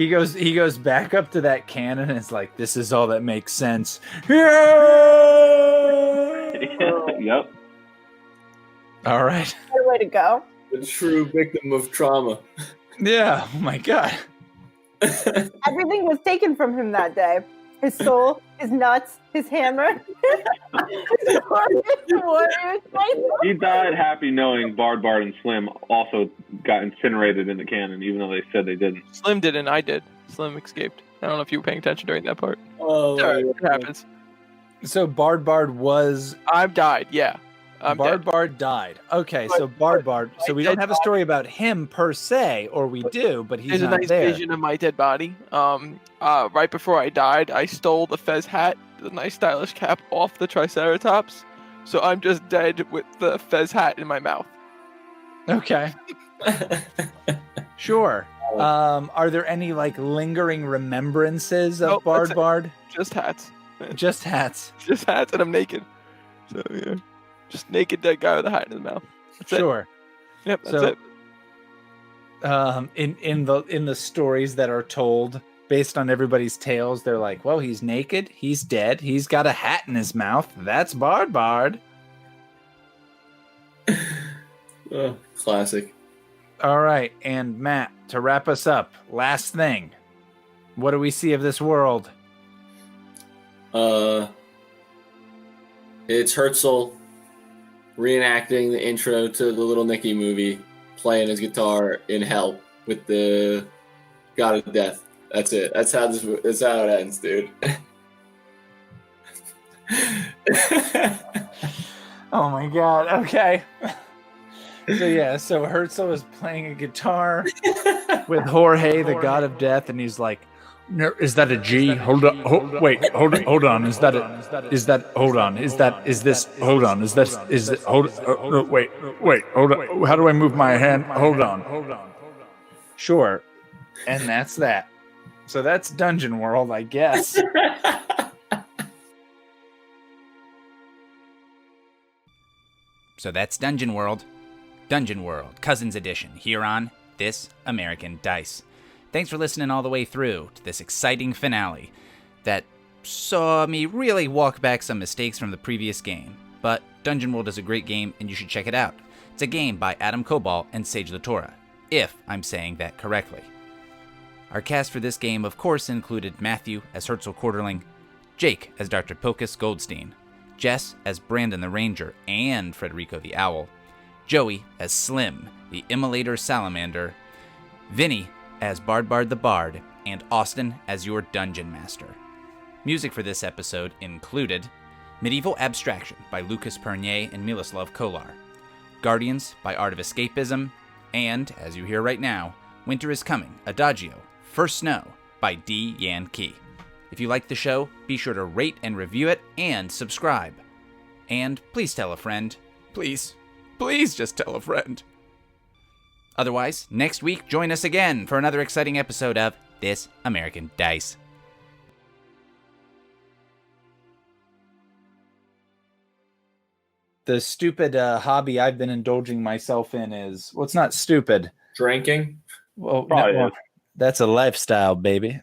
[SPEAKER 2] goes back up to that cannon and it's like, this is all that makes sense.
[SPEAKER 7] Yep.
[SPEAKER 2] All right.
[SPEAKER 5] Good way to go.
[SPEAKER 3] The true victim of trauma.
[SPEAKER 2] Yeah. Oh my God.
[SPEAKER 5] Everything was taken from him that day. His soul, his nuts, his hammer.
[SPEAKER 7] He died happy knowing Bard and Slim also got incinerated in the cannon, even though they said they didn't.
[SPEAKER 4] Slim didn't. I did. Slim escaped. I don't know if you were paying attention during that part.
[SPEAKER 3] Oh,
[SPEAKER 4] It happens.
[SPEAKER 2] So Bard was...
[SPEAKER 4] I've died, yeah.
[SPEAKER 2] Bard died. Okay, so Bard. So we don't have a story about him per se, or we do, but he's
[SPEAKER 4] There's
[SPEAKER 2] not
[SPEAKER 4] a nice
[SPEAKER 2] there.
[SPEAKER 4] vision of my dead body. Right before I died, I stole the fez hat, the nice stylish cap, off the Triceratops. So I'm just dead with the fez hat in my mouth.
[SPEAKER 2] Okay. Sure. Are there any like lingering remembrances of Bard?
[SPEAKER 4] Just hats.
[SPEAKER 2] Just hats.
[SPEAKER 4] Just hats, and I'm naked. So yeah. Just naked dead guy with a hat in his mouth. That's
[SPEAKER 2] Sure.
[SPEAKER 4] It. Yep, that's
[SPEAKER 2] it. In the stories that are told based on everybody's tales, they're like, well, he's naked, he's dead, he's got a hat in his mouth. That's Bard.
[SPEAKER 3] Oh, classic.
[SPEAKER 2] All right, and Matt, to wrap us up, last thing. What do we see of this world?
[SPEAKER 3] It's Herzl reenacting the intro to the Little Nicky movie, playing his guitar in hell with the God of Death. That's it. That's how it ends, dude.
[SPEAKER 2] Oh my God. Okay. So Herzl is playing a guitar with Jorge, the God of Death, and he's like, no, is that a G? Hold on. Hold on. Hold on. Is this, hold on. How do I move my hand? Hold on. Sure. And that's that. So that's Dungeon World, I guess.
[SPEAKER 1] So that's Dungeon World. Dungeon World, Cousins Edition, here on This American Dice. Thanks for listening all the way through to this exciting finale that saw me really walk back some mistakes from the previous game. But
[SPEAKER 2] Dungeon World is a great game, and you should check it out. It's a game by Adam Koebel and Sage LaTorra, if I'm saying that correctly. Our cast for this game, of course, included Matthew as Herzl Quarterling, Jake as Dr. Pilchas Goldstein, Jess as Brandon the Ranger and Federico the Owl, Joey as Slim, the Immolator Salamander, Vinnie as Bard the Bard, and Austin as your Dungeon Master. Music for this episode included Medieval Abstraction by Lucas Perny and Miloslav Kollar, Guardians by Art of Escapism, and, as you hear right now, Winter is Coming, Adagio, First Snow by D. Yan Key. If you like the show, be sure to rate and review it and subscribe. And please tell a friend. Please just tell a friend. Otherwise, next week, join us again for another exciting episode of This American Dice.
[SPEAKER 1] The stupid hobby I've been indulging myself in is, well, it's not stupid.
[SPEAKER 3] Drinking.
[SPEAKER 1] Well,
[SPEAKER 7] Probably
[SPEAKER 1] no,
[SPEAKER 7] is.
[SPEAKER 1] that's a lifestyle, baby.